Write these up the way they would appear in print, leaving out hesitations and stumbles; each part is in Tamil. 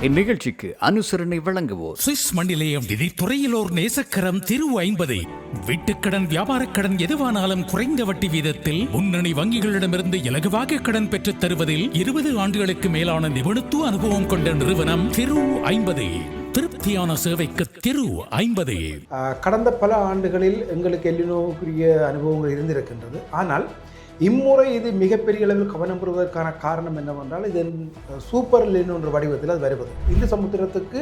இந்நிகழ்ச்சிக்கு அனுசரணை வழங்குவோர் சுவிஸ் மண்ணிலேயும் நிதித்துறையிலோர் நேசக்கரம் திரு 50 வீட்டுக்கடன் வியாபாரக் கடன் எதுவானாலும் குறைந்த வட்டி வீதத்தில் முன்னணி வங்கிகளிடமிருந்து இலகுவாக கடன் பெற்றுத் தருவதில் 20 ஆண்டுகளுக்கு மேலான நிபுணத்துவ அனுபவம் கொண்ட நிறுவனம் திரு 50. திருப்தியான சேவைக்கு திரு 50. கடந்த பல ஆண்டுகளில் எங்களுக்கு எல்லினோவுக்குரிய அனுபவங்கள் இருந்திருக்கின்றது. ஆனால் இம்முறை இது மிகப்பெரிய அளவில் கவனம் பெறுவதற்கான காரணம் என்னவென்றால் இது சூப்பர் எல்லினோ என்ற வடிவத்தில் அது வருவது. இந்து சமுத்திரத்துக்கு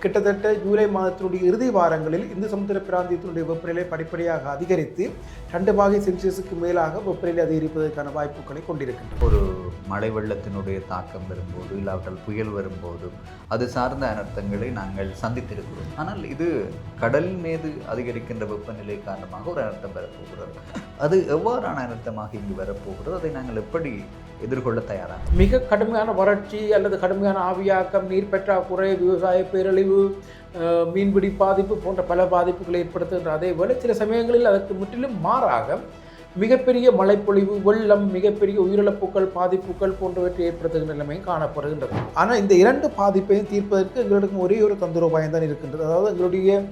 கிட்டத்தட்ட ஜூலை மாதத்தினுடைய இறுதி வாரங்களில் இந்து சமுத்திர பிராந்தியத்தினுடைய வெப்பநிலை படிப்படியாக அதிகரித்து 2 பாகை செல்சியஸுக்கு மேலாக வெப்பநிலை அதிகரிப்பதற்கான வாய்ப்புகளை கொண்டிருக்கின்றன. ஒரு மழை வெள்ளத்தினுடைய தாக்கம் வரும்போது இல்லாவிட்டால் புயல் வரும்போதும் அது சார்ந்த அனர்த்தங்களை நாங்கள் சந்தித்திருக்கிறோம். ஆனால் இது கடல் மீது அதிகரிக்கின்ற வெப்பநிலை காரணமாக ஒரு அனர்த்தம் வரப்போகிறது. அது எவ்வாறான அனர்த்தமாக இங்கு வரப்போகிறது, அதை நாங்கள் எப்படி எதிர்கொள்ள தயாராக? மிக கடுமையான வறட்சி அல்லது கடுமையான ஆவியாக்கம், நீர் பற்றாக்குறை, விவசாய பேரழிவு, மீன்பிடி பாதிப்பு போன்ற பல பாதிப்புகளை ஏற்படுத்துகின்ற அதே வேளை சில சமயங்களில் அதற்கு முற்றிலும் மாறாக மிகப்பெரிய மழைப்பொழிவு, வெள்ளம், மிகப்பெரிய உயிரிழப்புகள், பாதிப்புகள் போன்றவற்றை ஏற்படுத்துகின்ற நிலைமையும் காணப்படுகின்றது. ஆனால் இந்த 2 பாதிப்பையும் தீர்ப்பதற்கு எங்களுக்கு ஒரே ஒரு தந்திரோபாயம் தான் இருக்கின்றது. அதாவது எங்களுடைய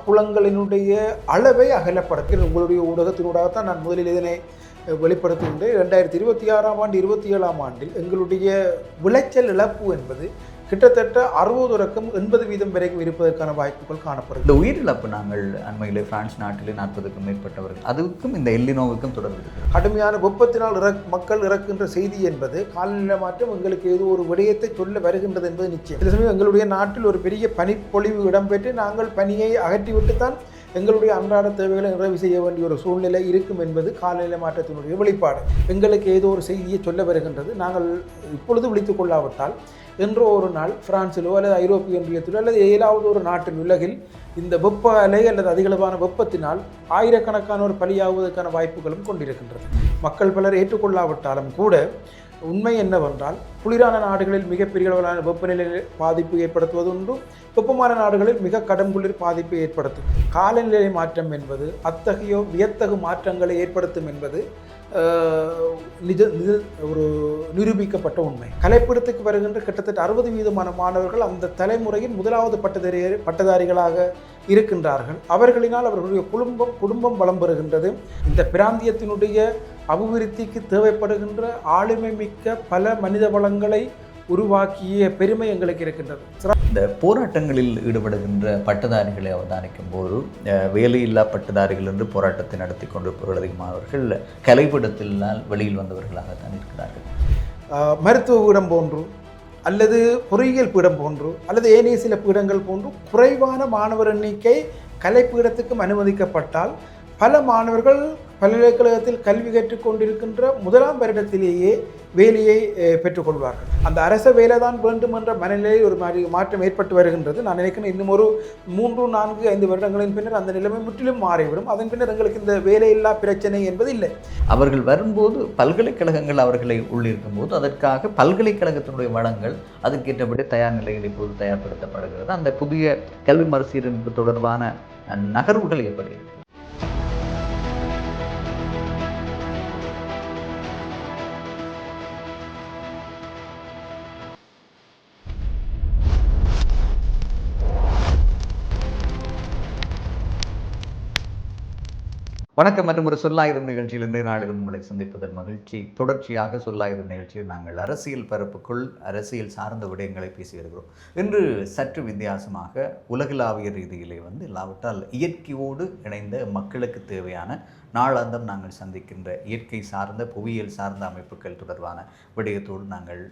குளங்களினுடைய அளவை அகலப்படுத்த உங்களுடைய ஊடகத்தினூடாகத்தான் நான் முதலில் இதனை வெளிப்படுத்துகின்றேன். 2026ஆம் ஆண்டு 27ஆம் ஆண்டில் எங்களுடைய விளைச்சல் இழப்பு என்பது கிட்டத்தட்ட 60% வரைக்கும் இருப்பதற்கான வாய்ப்புகள் காணப்படும். இந்த உயிரிழப்பு நாங்கள் அண்மையிலே பிரான்ஸ் நாட்டிலே 40க்கும் மேற்பட்டவர்கள், அதுக்கும் இந்த எல்லினோவுக்கும் தொடர்பு இருக்கிறது. கடுமையான வெப்பத்தினால் மக்கள் இறக்கின்ற செய்தி என்பது காலநிலை மாற்றம் எங்களுக்கு ஏதோ ஒரு விடயத்தை சொல்ல வருகின்றது என்பது நிச்சயம். சில சமயம் எங்களுடைய நாட்டில் ஒரு பெரிய பனிப்பொழிவு இடம்பெற்று நாங்கள் பனியை அகற்றிவிட்டுத்தான் எங்களுடைய அன்றாட தேவைகளை நிறைவு செய்ய வேண்டிய ஒரு சூழ்நிலை இருக்கும் என்பது காலநிலை மாற்றத்தினுடைய வெளிப்பாடு. எங்களுக்கு ஏதோ ஒரு செய்தியை சொல்ல வருகின்றது. நாங்கள் இப்பொழுது விழித்துக் கொள்ளாவிட்டால் என்றோ ஒரு நாள் பிரான்சிலோ அல்லது ஐரோப்பிய ஒன்றியத்திலோ அல்லது ஏதாவது ஒரு நாட்டின் உலகில் இந்த வெப்ப அலை அல்லது அதிகளவான வெப்பத்தினால் ஆயிரக்கணக்கானோர் பலியாகுவதற்கான வாய்ப்புகளும் கொண்டிருக்கின்றது. மக்கள் பலர் ஏற்றுக்கொள்ளாவிட்டாலும் கூட உண்மை என்னவென்றால் குளிரான நாடுகளில் மிகப்பெரிய அளவிலான வெப்பநிலை பாதிப்பு ஏற்படுத்துவது உண்டு, வெப்பமான நாடுகளில் மிக கடும் குளிர் பாதிப்பை ஏற்படுத்தும். காலநிலை மாற்றம் என்பது அத்தகைய வியத்தகு மாற்றங்களை ஏற்படுத்தும் என்பது ஒரு நிரூபிக்கப்பட்ட உண்மை. கலைப்பீடத்துக்கு வருகின்ற கிட்டத்தட்ட 60% மாணவர்கள் அந்த தலைமுறையின் முதலாவது பட்டதாரிகளாக இருக்கின்றார்கள். அவர்களினால் அவர்களுடைய குடும்பம் வளம் பெறுகின்றது. இந்த பிராந்தியத்தினுடைய அபிவிருத்திக்கு தேவைப்படுகின்ற ஆளுமை மிக்க பல மனித வளங்களை உருவாக்கிய பெருமை எங்களுக்கு இருக்கின்றது. இந்த போராட்டங்களில் ஈடுபடுகின்ற பட்டதாரிகளை அவதானிக்கும் போது வேலையில்லா பட்டதாரிகள் என்று போராட்டத்தை நடத்தி கொண்டிருப்பவர்கள் அதிகமானவர்கள் கலைப்பீடத்தினால் வெளியில் வந்தவர்களாகத்தான் இருக்கிறார்கள். மருத்துவ பீடம் போன்று அல்லது பொறியியல் பீடம் போன்று அல்லது ஏனைய சில பீடங்கள் போன்று குறைவான மாணவர் எண்ணிக்கை கலைப்பீடத்துக்கும் அனுமதிக்கப்பட்டால் பல மாணவர்கள் பல்கலைக்கழகத்தில் கல்வி கற்றுக்கொண்டிருக்கின்ற 1ஆம் வருடத்திலேயே வேலையை பெற்றுக்கொள்வார்கள். அந்த அரச வேலை தான் வேண்டும் என்ற மனநிலையில் ஒரு மாற்றம் ஏற்பட்டு வருகின்றது. நான் நினைக்கிறேன் இன்னும் ஒரு 3, 4, 5 வருடங்களின் பின்னர் அந்த நிலைமை முற்றிலும் மாறிவிடும். அதன் பின்னர் எங்களுக்கு இந்த வேலையில்லா பிரச்சனை என்பது இல்லை. அவர்கள் வரும்போது பல்கலைக்கழகங்கள் அவர்களை உள்ளிருக்கும் போது அதற்காக பல்கலைக்கழகத்தினுடைய வளங்கள் அதுக்கேற்றபடி தயார் நிலையில் இப்போது தயார்படுத்தப்படுகிறது. அந்த புதிய கல்வி மறுசீரமைப்பு தொடர்பான நகர்வுகள் எப்படி? வணக்கம். மற்றும் ஒரு சொல்லாயிரம் நிகழ்ச்சியில் இன்றைய நாளிலும் உங்களை சந்திப்பதன் மகிழ்ச்சி. தொடர்ச்சியாக சொல்லாயிரம் நிகழ்ச்சியில் நாங்கள் அரசியல் பரப்புக்குள் அரசியல் சார்ந்த விடயங்களை பேசி வருகிறோம். இன்று சற்று வித்தியாசமாக உலகளாவிய ரீதியிலே இல்லாவிட்டால் இயற்கையோடு இணைந்த மக்களுக்கு தேவையான நாளாந்தம் நாங்கள் சந்திக்கின்ற இயற்கை சார்ந்த புவியியல் சார்ந்த அமைப்புகள் தொடர்பான விடயத்தோடு நாங்கள்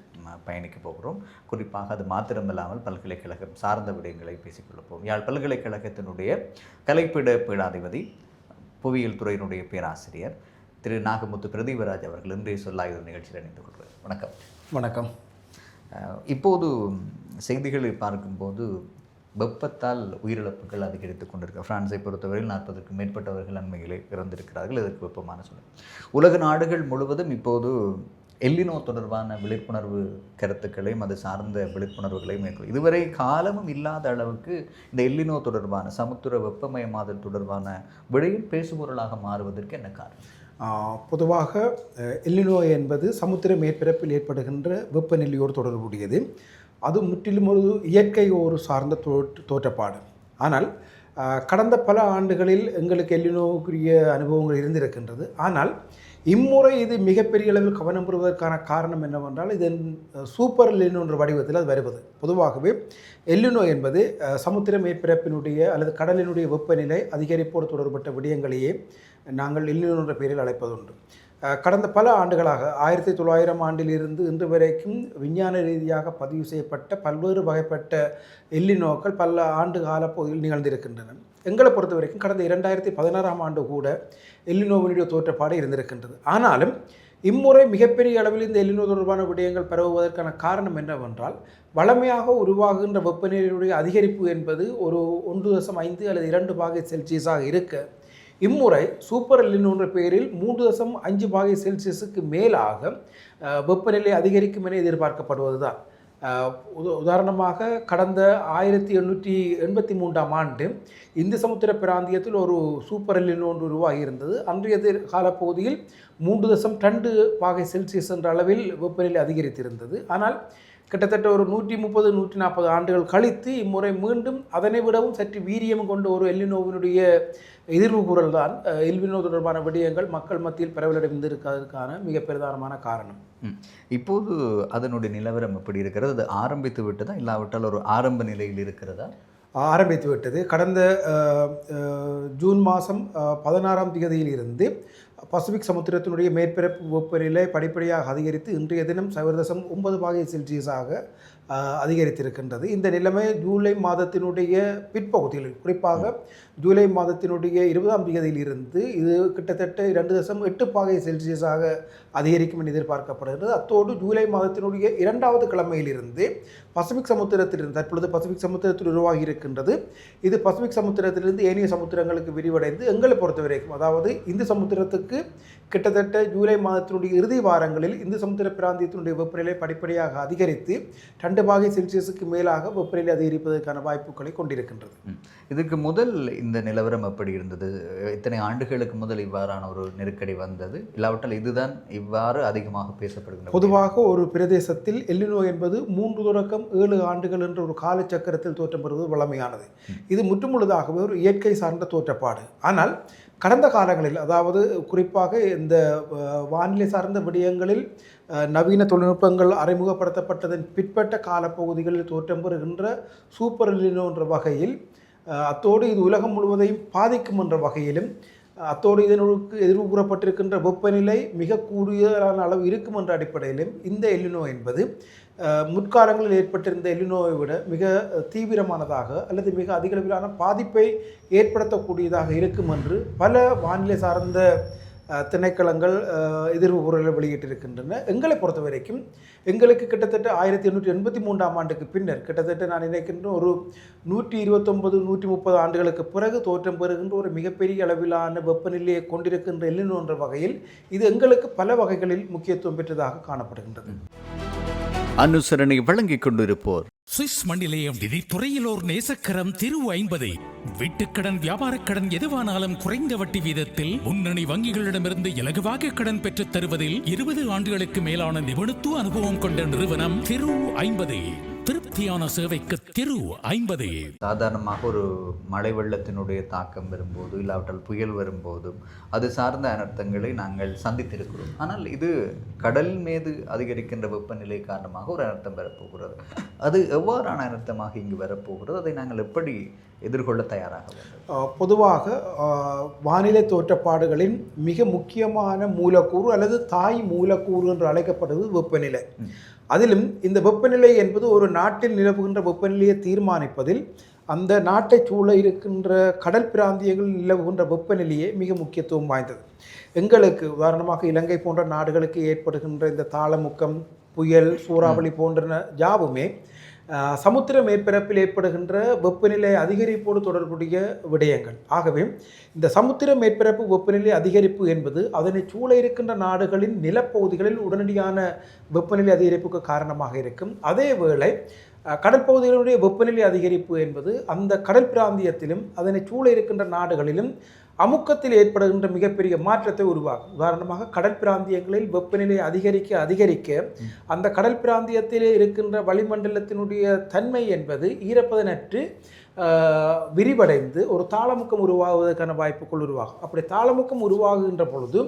பயணிக்க போகிறோம். குறிப்பாக அது மாத்திரமில்லாமல் பல்கலைக்கழகம் சார்ந்த விடயங்களை பேசிக்கொள்ளப் போகிறோம். யாழ் பல்கலைக்கழகத்தினுடைய கலைப்பீட பீடாதிபதி புவியியல் துறையினுடைய பேராசிரியர் திரு நாகமுத்து பிரதீபராஜ் அவர்கள் இன்றைய சொல்லாயுத நிகழ்ச்சியில் இணைந்து கொள்வார். வணக்கம். வணக்கம். இப்போது செய்திகளை பார்க்கும்போது வெப்பத்தால் உயிரிழப்புகள் அதிகரித்து கொண்டிருக்கிறார். பிரான்ஸை பொறுத்தவரையில் 40க்கும் மேற்பட்டவர்கள் அண்மையிலே இறந்திருக்கிறார்கள். இதற்கு வெப்பமான சூழல். உலக நாடுகள் முழுவதும் இப்போது எல்லினோ தொடர்பான விழிப்புணர்வு கருத்துக்களையும் அது சார்ந்த விழிப்புணர்வுகளையும் மேற்கொள்ளும். இதுவரை காலமும் இல்லாத அளவுக்கு இந்த எல்லினோ தொடர்பான சமுத்திர வெப்பமயமாதல் தொடர்பான விடயம் பேசுபொருளாக மாறுவதற்கு என்ன காரணம்? பொதுவாக எல்லினோ என்பது சமுத்திர மேற்பரப்பில் ஏற்படுகின்ற வெப்பநிலையோடு தொடர்புடையது. அது முற்றிலும் ஒரு இயற்கை ஒரு சார்ந்த தோற்றப்பாடு. ஆனால் கடந்த பல ஆண்டுகளில் எங்களுக்கு எல்லினோவுக்குரிய அனுபவங்கள் இருந்திருக்கின்றது. ஆனால் இம்முறை இது மிகப்பெரிய அளவில் கவனம் பெறுவதற்கான காரணம் என்னவென்றால் இதன் சூப்பர் எல்லினோ என்ற வடிவத்தில் அது வருவது. பொதுவாகவே எல்லினோ என்பது சமுத்திர மேற்பரப்பினுடைய அல்லது கடலினுடைய வெப்பநிலை அதிகரிப்போடு தொடர்பட்ட விடயங்களையே நாங்கள் எல்லினோ என்ற பெயரில் அழைப்பதுண்டு. கடந்த பல ஆண்டுகளாக 1900 ஆண்டிலிருந்து இன்று வரைக்கும் விஞ்ஞான ரீதியாக பதிவு செய்யப்பட்ட பல்வேறு வகைப்பட்ட எல்லினோக்கள் பல ஆண்டு கால பகுதியில் நிகழ்ந்திருக்கின்றன. எங்களை பொறுத்த வரைக்கும் கடந்த 2016 ஆண்டு கூட எல்லினோவினுடைய தோற்றப்பாடு இருந்திருக்கின்றது. ஆனாலும் இம்முறை மிகப்பெரிய அளவில் இந்த எல்லினோ தொடர்பான விடயங்கள் பரவுவதற்கான காரணம் என்னவென்றால் வளமையாக உருவாகின்ற வெப்பநிலையுடைய அதிகரிப்பு என்பது ஒரு 1.5 அல்லது 2 பாகை செல்சியஸாக இருக்க இம்முறை சூப்பர் எல்லினோ என்ற பெயரில் 3.5 பாகை செல்சியஸுக்கு மேலாக வெப்பநிலை அதிகரிக்கும் என எதிர்பார்க்கப்படுவது தான். உதாரணமாக கடந்த 1883 ஆண்டு இந்து சமுத்திர பிராந்தியத்தில் ஒரு சூப்பர் எல்லினோ ஒன்று உருவாகி இருந்தது. அன்றைய காலப்பகுதியில் 3.2 பாகை செல்சியஸ் என்ற அளவில் வெப்பநிலை அதிகரித்திருந்தது. ஆனால் கிட்டத்தட்ட ஒரு 130-140 ஆண்டுகள் கழித்து இம்முறை மீண்டும் அதனை விடவும் சற்று வீரியம் கொண்ட ஒரு எல்லினோவினுடைய எதிர்வு குரல் தான் எல்லினோ தொடர்பான விடயங்கள் மக்கள் மத்தியில் பரவலடைந்திருக்கிறதுக்கான மிக பிரதானமான காரணம். இப்போது அதனுடைய நிலவரம் எப்படி இருக்கிறது? அது ஆரம்பித்து விட்டதா, இல்லாவிட்டால் ஒரு ஆரம்ப நிலையில் இருக்கிறதா? ஆரம்பித்து விட்டது. கடந்த ஜூன் மாதம் 16ஆம் தேதியிலிருந்து பசிபிக் சமுத்திரத்தினுடைய மேற்பரப்பு வெப்பநிலை படிப்படியாக அதிகரித்து இன்றைய தினம் 0.9 பாகை செல்சியஸாக அதிகரித்திருக்கின்றது. இந்த நிலைமை ஜூலை மாதத்தினுடைய பிற்பகுதியில், குறிப்பாக ஜூலை மாதத்தினுடைய 20ஆம் தேதியிலிருந்து இது கிட்டத்தட்ட 2.8 பாகை செல்சியஸாக அதிகரிக்கும் என எதிர்பார்க்கப்படுகிறது. அத்தோடு ஜூலை மாதத்தினுடைய 2வது கிழமையிலிருந்து பசிபிக் சமுத்திரத்திலிருந்து, தற்பொழுது பசிபிக் சமுத்திரத்தில் உருவாகி இருக்கின்றது, இது பசிபிக் சமுத்திரத்திலிருந்து ஏனைய சமுத்திரங்களுக்கு விரிவடைந்து எங்களை பொறுத்த வரைக்கும், அதாவது இந்து சமுத்திரத்துக்கு கிட்டத்தட்ட ஜூலை மாதத்தினுடைய இறுதி வாரங்களில் இந்து சமுத்திர பிராந்தியத்தினுடைய வெப்பநிலை படிப்படியாக அதிகரித்து 2 பாகை செல்சியஸுக்கு மேலாக வெப்பநிலை அதிகரிப்பதற்கான வாய்ப்புகளை கொண்டிருக்கின்றது. இதுக்கு முதல் இந்த நிலவரம் எப்படி இருந்தது? இத்தனை ஆண்டுகளுக்கு முதல் இவ்வாறான ஒரு நெருக்கடி வந்தது, இல்லாவிட்டால் இதுதான் இவ்வாறு அதிகமாக பேசப்படுகிறது? பொதுவாக ஒரு பிரதேசத்தில் எல்லினோ என்பது 3 தொடக்கம் 7 ஆண்டுகள் என்ற ஒரு காலச்சக்கரத்தில் தோற்றம் பெறுவது வழமையானது. இது முற்றுமுழுதாகவே ஒரு இயற்கை சார்ந்த தோற்றப்பாடு. ஆனால் கடந்த காலங்களில், அதாவது குறிப்பாக இந்த வானிலை சார்ந்த விடயங்களில் நவீன தொழில்நுட்பங்கள் அறிமுகப்படுத்தப்பட்டதன் பிற்பட்ட காலப்பகுதிகளில் தோற்றம் பெறுகின்ற சூப்பர் எல்லினோ என்ற வகையில், அத்தோடு இது உலகம் முழுவதையும் பாதிக்கும் என்ற வகையிலும், அத்தோடு இதனுக்கு எதிர்வு கூறப்பட்டிருக்கின்ற வெப்பநிலை மிக கூடியதான அளவு இருக்கும் என்ற அடிப்படையிலும் இந்த எல்லினோ என்பது முற்காலங்களில் ஏற்பட்டிருந்த எல்லினோவை விட மிக தீவிரமானதாக அல்லது மிக அதிக அளவிலான பாதிப்பை ஏற்படுத்தக்கூடியதாக இருக்கும் என்று பல வானிலை சார்ந்த திணைக்களங்கள் எதிர்வு கூறலை வெளியிட்டிருக்கின்றன. எங்களை பொறுத்த வரைக்கும் எங்களுக்கு கிட்டத்தட்ட 1883ஆம் ஆண்டுக்கு பின்னர், கிட்டத்தட்ட நான் நினைக்கின்ற ஒரு 129-130 ஆண்டுகளுக்கு பிறகு தோற்றம் பெறுகின்ற ஒரு மிகப்பெரிய அளவிலான வெப்பநிலையை கொண்டிருக்கின்ற எல்லினோ என்ற வகையில் இது எங்களுக்கு பல வகைகளில் முக்கியத்துவம் பெற்றதாக காணப்படுகின்றது. அனுசரணை வழங்கிக் கொண்டிருப்போர் சுவிஸ் மண்ணிலேயும் நிதித்துறையிலோர் நேசக்கரம் திரு 50. வீட்டுக்கடன், வியாபாரக் கடன் எதுவானாலும் குறைந்த வட்டி வீதத்தில் முன்னணி வங்கிகளிடமிருந்து இலகுவாக கடன் பெற்றுத் தருவதில் 20 ஆண்டுகளுக்கு மேலான நிபுணத்துவ அனுபவம் கொண்ட நிறுவனம் திரு 50. திருப்தியான சேவைக்கு திரு 50. சாதாரணமாக ஒரு மழை வெள்ளத்தினுடைய தாக்கம் வரும்போது, இல்லாவிட்டால் புயல் வரும்போதும் அது சார்ந்த அனர்த்தங்களை நாங்கள் சந்தித்திருக்கிறோம். ஆனால் இது கடல் மீது அதிகரிக்கின்ற வெப்பநிலை காரணமாக ஒரு அனர்த்தம் வரப்போகிறது. அது எவ்வாறான அனர்த்தமாக இங்கு வரப்போகிறது? அதை நாங்கள் எப்படி எதிர்கொள்ள தயாராக வேண்டும்? பொதுவாக வானிலை தோற்றப்பாடுகளின் மிக முக்கியமான மூலக்கூறு அல்லது தாய் மூலக்கூறு என்று அழைக்கப்படுவது வெப்பநிலை. அதிலும் இந்த வெப்பநிலை என்பது ஒரு நாட்டில் நிலவுகின்ற வெப்பநிலையை தீர்மானிப்பதில் அந்த நாட்டை சூழ இருக்கின்ற கடல் பிராந்தியங்களில் நிலவுகின்ற வெப்பநிலையே மிக முக்கியத்துவம் வாய்ந்தது. எங்களுக்கு உதாரணமாக இலங்கை போன்ற நாடுகளுக்கு ஏற்படுகின்ற இந்த தாளமுக்கம், புயல், சூறாவளி போன்ற யாவுமே சமுத்திர மேற்பரப்பில் ஏற்படுகின்ற வெப்பநிலை அதிகரிப்போடு தொடர்புடைய விடயங்கள். ஆகவே இந்த சமுத்திர மேற்பரப்பு வெப்பநிலை அதிகரிப்பு என்பது அதனை சூழ இருக்கின்ற நாடுகளின் நிலப்பகுதிகளில் உடனடியான வெப்பநிலை அதிகரிப்புக்கு காரணமாக இருக்கும். அதே வேளை கடல் பகுதிகளுடைய வெப்பநிலை அதிகரிப்பு என்பது அந்த கடல் பிராந்தியத்திலும் அதனை சூழ இருக்கின்ற நாடுகளிலும் அமுக்கத்தில் ஏற்படுகின்ற மிகப்பெரிய மாற்றத்தை உருவாக்கும். உதாரணமாக கடல் பிராந்தியங்களில் வெப்பநிலை அதிகரிக்க அந்த கடல் பிராந்தியத்திலே இருக்கின்ற வளிமண்டலத்தினுடைய தன்மை என்பது ஈரப்பதனற்று விரிவடைந்து ஒரு தாளமுக்கம் உருவாகுவதற்கான வாய்ப்புகள் உருவாகும். அப்படி தாளமுக்கம் உருவாகுகின்ற பொழுது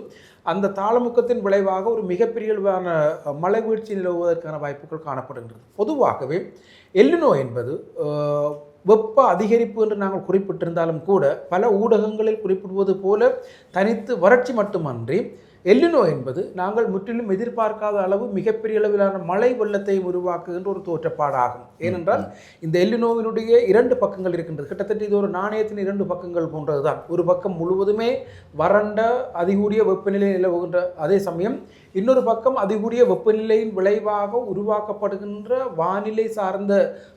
அந்த தாளமுக்கத்தின் விளைவாக ஒரு மிகப்பெரிய அளவான மழை வீழ்ச்சி நிலவுவதற்கான வாய்ப்புகள் காணப்படுகின்றது. பொதுவாகவே எல்னினோ என்பது வெப்ப அதிகரிப்பு என்று நாங்கள் குறிப்பிட்டிருந்தாலும் கூட பல ஊடகங்களில் குறிப்பிடுவது போல தனித்து வறட்சி மட்டுமன்றி எல்னினோ என்பது நாங்கள் முற்றிலும் எதிர்பார்க்காத அளவு மிகப்பெரிய அளவிலான மழை வெள்ளத்தையும் உருவாக்குகின்ற ஒரு தோற்றப்பாடாகும். ஏனென்றால் இந்த எல்னினோவினுடைய 2 பக்கங்கள் இருக்கின்றது. கிட்டத்தட்ட இது ஒரு நாணயத்தின் 2 பக்கங்கள் போன்றதுதான். ஒரு பக்கம் முழுவதுமே வறண்ட அதிகூடிய வெப்பநிலை நிலவுகின்ற அதே சமயம் இன்னொரு பக்கம் அதிகூடிய வெப்பநிலையின் விளைவாக உருவாக்கப்படுகின்ற வானிலை சார்ந்த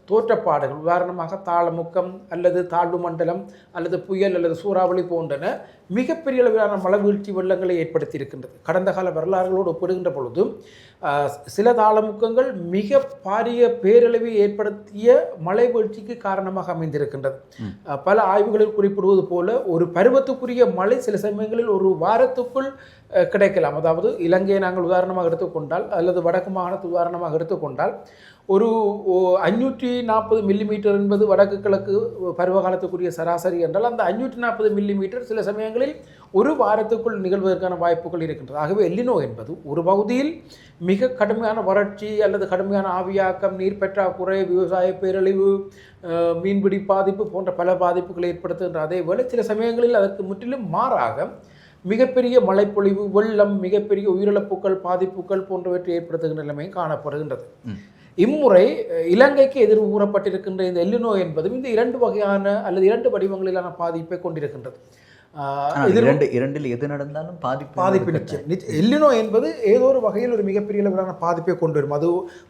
தோற்றப்பாடுகள், உதாரணமாக தாளமுக்கம் அல்லது தாழ்வு மண்டலம் அல்லது புயல் அல்லது சூறாவளி போன்றன மிகப்பெரிய அளவிலான மழை வீழ்ச்சி வெள்ளங்களை ஏற்படுத்தி இருக்கின்றது. கடந்த கால வரலாறுகளோடு ஒப்பிடுகின்ற பொழுது சில தாளமுக்கங்கள் மிக பாரிய பேரழிவை ஏற்படுத்திய மழை வீழ்ச்சிக்கு காரணமாக அமைந்திருக்கின்றது. பல ஆய்வுகளில் குறிப்பிடுவது போல ஒரு பருவத்துக்குரிய மழை சில சமயங்களில் ஒரு வாரத்துக்குள் கிடைக்கலாம். அதாவது இலங்கையை நாங்கள் உதாரணமாக எடுத்துக்கொண்டால் அல்லது வடக்கு மாகாணத்தை உதாரணமாக எடுத்துக்கொண்டால் ஒரு 540 மில்லிமீட்டர் என்பது வடக்கு கிழக்கு பருவகாலத்துக்குரிய சராசரி என்றால் அந்த 540 மில்லிமீட்டர் சில சமயங்களில் ஒரு வாரத்துக்குள் நிகழ்வதற்கான வாய்ப்புகள் இருக்கின்றது. ஆகவே எல்னினோ என்பது ஒரு பகுதியில் மிக கடுமையான வறட்சி அல்லது கடுமையான ஆவியாக்கம், நீர் பற்றாக்குறை, விவசாய பேரழிவு, மீன்பிடி பாதிப்பு போன்ற பல பாதிப்புகளை ஏற்படுத்துகின்ற அதே வேளை சில சமயங்களில் அதற்கு முற்றிலும் மாறாக மிகப்பெரிய மழைப்பொழிவு, வெள்ளம், மிகப்பெரிய உயிரிழப்புகள், பாதிப்புகள் போன்றவற்றை ஏற்படுத்துகின்ற நிலைமை காணப்படுகின்றது. இம்முறை இலங்கைக்கு எதிர்வு கூறப்பட்டிருக்கின்ற இந்த எல்னினோ என்பதும் இந்த 2 வகையான அல்லது 2 வடிவங்களிலான பாதிப்பை கொண்டிருக்கின்றது. இரண்டில் எது நடந்தாலும் பாதிப்பு நிச்சயம். எல்னினோ என்பது ஏதோ ஒரு வகையில் ஒரு மிகப்பெரிய அளவிலான பாதிப்பை கொண்டு வரும். அது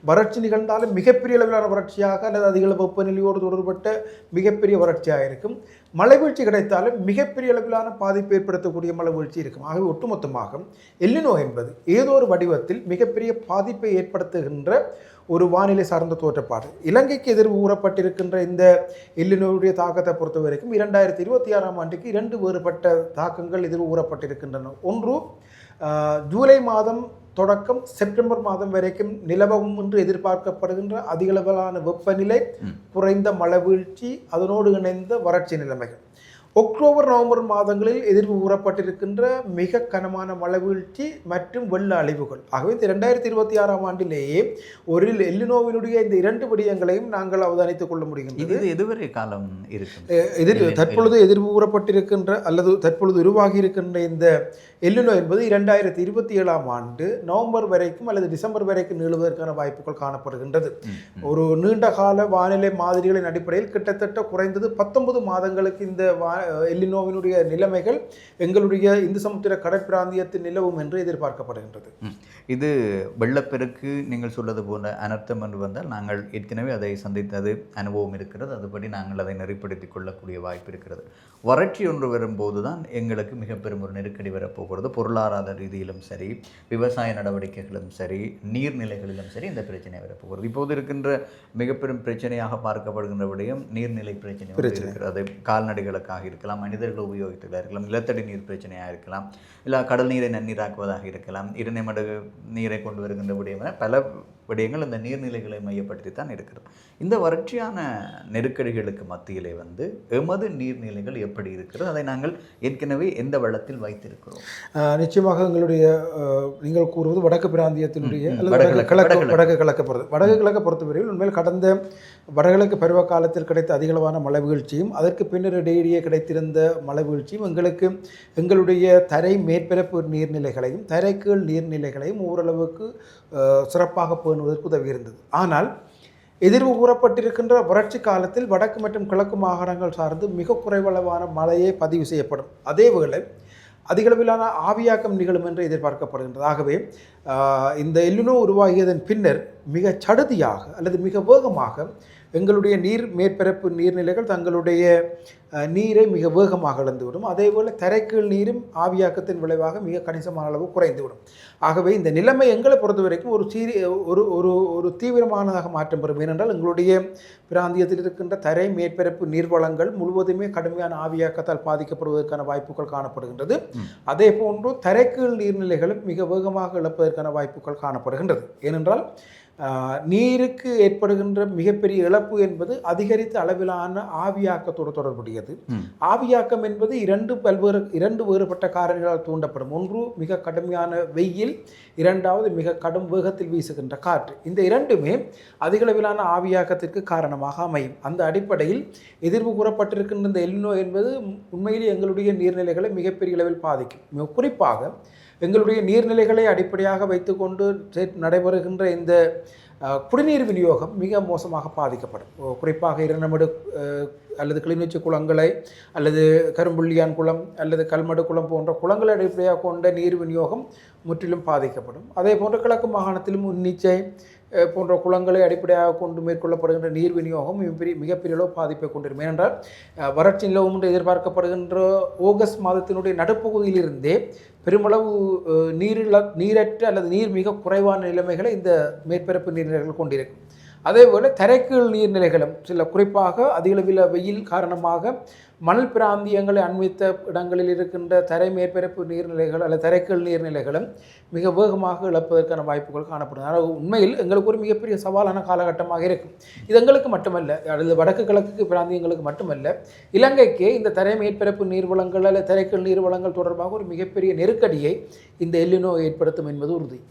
வறட்சி நிகழ்ந்தாலும் மிகப்பெரிய அளவிலான வறட்சியாக அல்லது அதிக வெப்பநிலையோடு தொடர்பட்ட மிகப்பெரிய வறட்சியாக இருக்கும். மழை வீழ்ச்சி கிடைத்தாலும் மிகப்பெரிய அளவிலான பாதிப்பு ஏற்படுத்தக்கூடிய மழை வீழ்ச்சி இருக்கும். ஆகவே ஒட்டுமொத்தமாக எல்னினோ என்பது ஏதோ ஒரு வடிவத்தில் மிகப்பெரிய பாதிப்பை ஏற்படுத்துகின்ற ஒரு வானிலை சார்ந்த தோற்றப்பாடு. இலங்கைக்கு எதிர்வு கூறப்பட்டிருக்கின்ற இந்த எல்னினோவுடைய தாக்கத்தை பொறுத்த வரைக்கும் 2026ஆம் ஆண்டுக்கு 2 வேறுபட்ட தாக்கங்கள் எதிர்வு கூறப்பட்டிருக்கின்றன. ஒன்று, ஜூலை மாதம் தொடக்கம் செப்டம்பர் மாதம் வரைக்கும் நிலவும் என்று எதிர்பார்க்கப்படுகின்ற அதிகளவிலான வெப்பநிலை, குறைந்த மழை வீழ்ச்சி, அதனோடு இணைந்த வறட்சி நிலைமைகள். அக்டோபர் நவம்பர் மாதங்களில் எதிர்வு கூறப்பட்டிருக்கின்ற மிக கனமான மழை வீழ்ச்சி மற்றும் வெள்ள அழிவுகள். ஆகவே இந்த 2026ஆம் ஆண்டிலேயே ஒரு எல்னினோவினுடைய இந்த 2 விடயங்களையும் நாங்கள் அவதானித்துக் கொள்ள முடிகின்றது. இது எதுவரை காலம் இருக்கு? தற்பொழுது எதிர்வு கூறப்பட்டிருக்கின்ற அல்லது தற்பொழுது உருவாகி இருக்கின்ற இந்த எல்னினோ என்பது 2027ஆம் ஆண்டு நவம்பர் வரைக்கும் அல்லது டிசம்பர் வரைக்கும் நீளுவதற்கான வாய்ப்புகள் காணப்படுகின்றது. ஒரு நீண்ட கால வானிலை மாதிரிகளின் அடிப்படையில் கிட்டத்தட்ட குறைந்தது 19 மாதங்களுக்கு இந்த எல்னினோவினுடைய நிலைமைகள் எங்களுடைய இந்து சமுத்திர கடற்பிராந்தியத்தில் நிலவும் என்று எதிர்பார்க்கப்படுகின்றது. இது வெள்ளப்பெருக்கு நீங்கள் சொல்வது போல அனர்த்தம் என்று வந்தால் நாங்கள் ஏற்கனவே அதை சந்தித்தது அனுபவம் இருக்கிறது. அதுபடி நாங்கள் அதை நெறிப்படுத்திக் கொள்ளக்கூடிய வாய்ப்பு இருக்கிறது. வறட்சி ஒன்று வரும்போது தான் எங்களுக்கு மிக பெரும் ஒரு நெருக்கடி வரப்போகிறது. பொருளாதார ரீதியிலும் சரி, விவசாய நடவடிக்கைகளும் சரி, நீர்நிலைகளிலும் சரி இந்த பிரச்சனை வரப்போகிறது. இப்போது இருக்கின்ற மிக பெரும் பிரச்சனையாக பார்க்கப்படுகின்ற விடயம் நீர்நிலை பிரச்சனை இருக்கிறது. கால்நடைகளுக்காக இருக்கலாம், மனிதர்கள் உபயோகித்ததாக இருக்கலாம், நிலத்தடி நீர் பிரச்சனையாக இருக்கலாம், இல்லை கடல் நீரை நன்னீராக்குவதாக இருக்கலாம், இரணைமடு நீரை கொண்டு வருகின்ற விடயமான பல விடயங்கள் இந்த நீர்நிலைகளை மையப்படுத்தி தான் இருக்கிறது. இந்த வறட்சியான நெருக்கடிகளுக்கு மத்தியிலே எமது நீர்நிலைகள் எப்படி இருக்கிறது, அதை நாங்கள் ஏற்கனவே எந்த வளத்தில் வைத்திருக்கிறோம்? நிச்சயமாக எங்களுடைய நீங்கள் கூறுவது வடக்கு பிராந்தியத்தினுடைய வடக்கு கிழக்கு பொறுத்தவரையில் உண்மையில் கடந்த வடகிழக்கு பருவ காலத்தில் கிடைத்த அதிகளவான மழை வீழ்ச்சியும் அதற்கு பின்னர் இடையிடையே கிடைத்திருந்த மழை வீழ்ச்சியும் எங்களுடைய தரை மேற்பரப்பு நீர்நிலைகளையும் தரைக்கீழ் நீர்நிலைகளையும் ஓரளவுக்கு சிறப்பாக பேணுவதற்கு உதவி இருந்தது. ஆனால் எதிர்வு கூறப்பட்டிருக்கின்ற வறட்சி காலத்தில் வடக்கு மற்றும் கிழக்கு மாகாணங்கள் சார்ந்து மிக குறைவளவான மழையே பதிவு செய்யப்படும். அதேவேளை அதிகளவிலான ஆவியாக்கம் நிகழும் என்று எதிர்பார்க்கப்படுகின்றது. ஆகவே இந்த எல்னினோ உருவாகியதன் பின்னர் மிக சடுதியாக அல்லது மிக வேகமாக எங்களுடைய நீர் மேற்பரப்பு நீர்நிலைகள் தங்களுடைய நீரை மிக வேகமாக இழந்துவிடும். அதேபோல் தரைக்கீழ் நீரும் ஆவியாக்கத்தின் விளைவாக மிக கணிசமான அளவு குறைந்துவிடும். ஆகவே இந்த நிலைமை எங்களை பொறுத்த வரைக்கும் ஒரு தீவிரமானதாக மாற்றம் பெறும். ஏனென்றால் எங்களுடைய பிராந்தியத்தில் இருக்கின்ற தரை மேற்பரப்பு நீர்வளங்கள் முழுவதுமே கடுமையான ஆவியாக்கத்தால் பாதிக்கப்படுவதற்கான வாய்ப்புகள் காணப்படுகின்றது. அதே போன்று தரைக்கீழ் நீர்நிலைகளும் மிக வேகமாக இழப்பதற்கான வாய்ப்புகள் காணப்படுகின்றது. ஏனென்றால் நீருக்கு ஏற்படுகின்ற மிகப்பெரிய இழப்பு என்பது அதிகரித்த அளவிலான ஆவியாக்கத்தோடு தொடர்புடையது. ஆவியாக்கம் என்பது இரண்டு வேறுபட்ட காரணிகளால் தூண்டப்படும். ஒன்று மிக கடுமையான வெயில், இரண்டாவது மிக கடும் வேகத்தில் வீசுகின்ற காற்று. இந்த இரண்டுமே அதிகளவிலான ஆவியாக்கத்திற்கு காரணமாக அமையும். அந்த அடிப்படையில் எதிர்வு கூறப்பட்டிருக்கின்ற இந்த எல்னினோ என்பது உண்மையிலே எங்களுடைய நீர்நிலைகளை மிகப்பெரிய அளவில் பாதிக்கும். குறிப்பாக எங்களுடைய நீர்நிலைகளை அடிப்படையாக வைத்துக்கொண்டு நடைபெறுகின்ற இந்த குடிநீர் விநியோகம் மிக மோசமாக பாதிக்கப்படும். குறிப்பாக இரண்டமடு அல்லது கிளிநொச்சி குளங்களை அல்லது கரும்புள்ளியான் குளம் அல்லது கல்மடு குளம் போன்ற குளங்களை அடிப்படையாக கொண்ட நீர் விநியோகம் முற்றிலும் பாதிக்கப்படும். அதே போன்ற கிழக்கு மாகாணத்திலும் உன்னிச்சை போன்ற குளங்களை அடிப்படையாக கொண்டு மேற்கொள்ளப்படுகின்ற நீர் விநியோகம் மிகப்பெரிய அளவு பாதிப்பை கொண்டிருக்கும். ஏனென்றால் வறட்சி நிலவும் என்று எதிர்பார்க்கப்படுகின்ற ஆகஸ்ட் மாதத்தினுடைய நடுப்பகுதியிலிருந்தே பெருமளவு நீரற்ற அல்லது நீர் மிக குறைவான நிலைமைகளை இந்த மேற்பரப்பு நீர்நிலைகள் கொண்டிருக்கும். அதேபோல் தரைக்கீழ் நீர்நிலைகளும் சில குறிப்பாக அதிகளவில் வெயில் காரணமாக மணல் பிராந்தியங்களை அண்மித்த இடங்களில் இருக்கின்ற தரை மேற்பரப்பு நீர்நிலைகள் அல்லது தரைக்கீழ் நீர்நிலைகளும் மிக வேகமாக இழப்பதற்கான வாய்ப்புகள் காணப்படும். ஆனால் உண்மையில் எங்களுக்கு ஒரு மிகப்பெரிய சவாலான காலகட்டமாக இருக்கும். இது எங்களுக்கு மட்டுமல்ல, அல்லது வடக்கு கிழக்கு பிராந்தியங்களுக்கு மட்டுமல்ல, இலங்கைக்கு இந்த தரை மேற்பரப்பு நீர்வளங்கள் அல்லது தரைக்கீழ் நீர்வளங்கள் தொடர்பாக ஒரு மிகப்பெரிய நெருக்கடியை இந்த எல்னினோ ஏற்படுத்தும் என்பது உறுதி.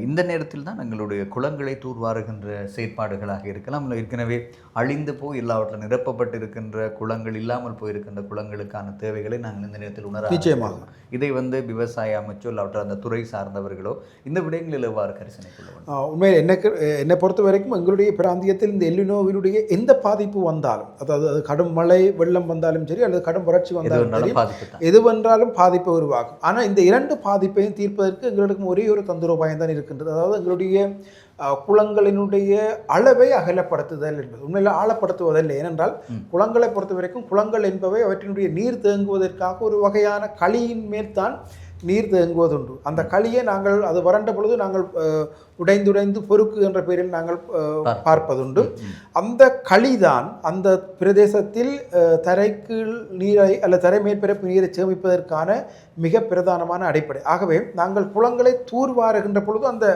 இந்த நேரத்தில் தான் எங்களுடைய குளங்களை தூர்வாருகின்ற செயற்பாடுகளாக இருக்கலாம். ஏற்கனவே அழிந்து போய் எல்லாவற்றில் நிரப்பப்பட்டிருக்கின்ற குளங்கள் இல்லாமல் போயிருக்கின்ற குளங்களுக்கான தேவைகளை நாங்கள் இந்த நேரத்தில் உணர நிச்சயமாக இதை விவசாய அமைச்சோ இல்லாவற்ற அந்த துறை சார்ந்தவர்களோ இந்த விடயங்களில் எவ்வாறு கரிசனை கொள்ளுவாங்க? உண்மையில் என்னை பொறுத்த வரைக்கும் எங்களுடைய பிராந்தியத்தில் இந்த எல்னினோவினுடைய எந்த பாதிப்பு வந்தாலும், அதாவது அது கடும் மழை வெள்ளம் வந்தாலும் சரி அல்லது கடும் வறட்சி வந்தாலும் எதுவென்றாலும் பாதிப்பை உருவாகும். ஆனால் இந்த இரண்டு பாதிப்பையும் தீர்ப்பதற்கு எங்களுக்கு ஒரே ஒரு தந்திரோபாயம் தான் இருக்கின்றது. அதாவது எங்களுடைய குளங்களினுடைய அளவை அகலப்படுத்துதல் என்பது உண்மையில் ஆழப்படுத்துவதில்லை. ஏனென்றால் குளங்களை பொறுத்த வரைக்கும் குளங்கள் என்பவை அவற்றினுடைய நீர் தேங்குவதற்காக ஒரு வகையான களியின் மேல்தான் நீர் தேங்குவதுண்டு. அந்த களியை நாங்கள் அது வறண்ட பொழுது நாங்கள் உடைந்து பொறுக்கு என்ற பெயரில் நாங்கள் பார்ப்பதுண்டு. அந்த களிதான் அந்த பிரதேசத்தில் தரைக்கீழ் நீரை அல்லது தரை மேற்பரப்பு நீரை சேமிப்பதற்கான மிக பிரதானமான அடிப்படை. ஆகவே நாங்கள் குளங்களை தூர்வாருகின்ற பொழுது அந்த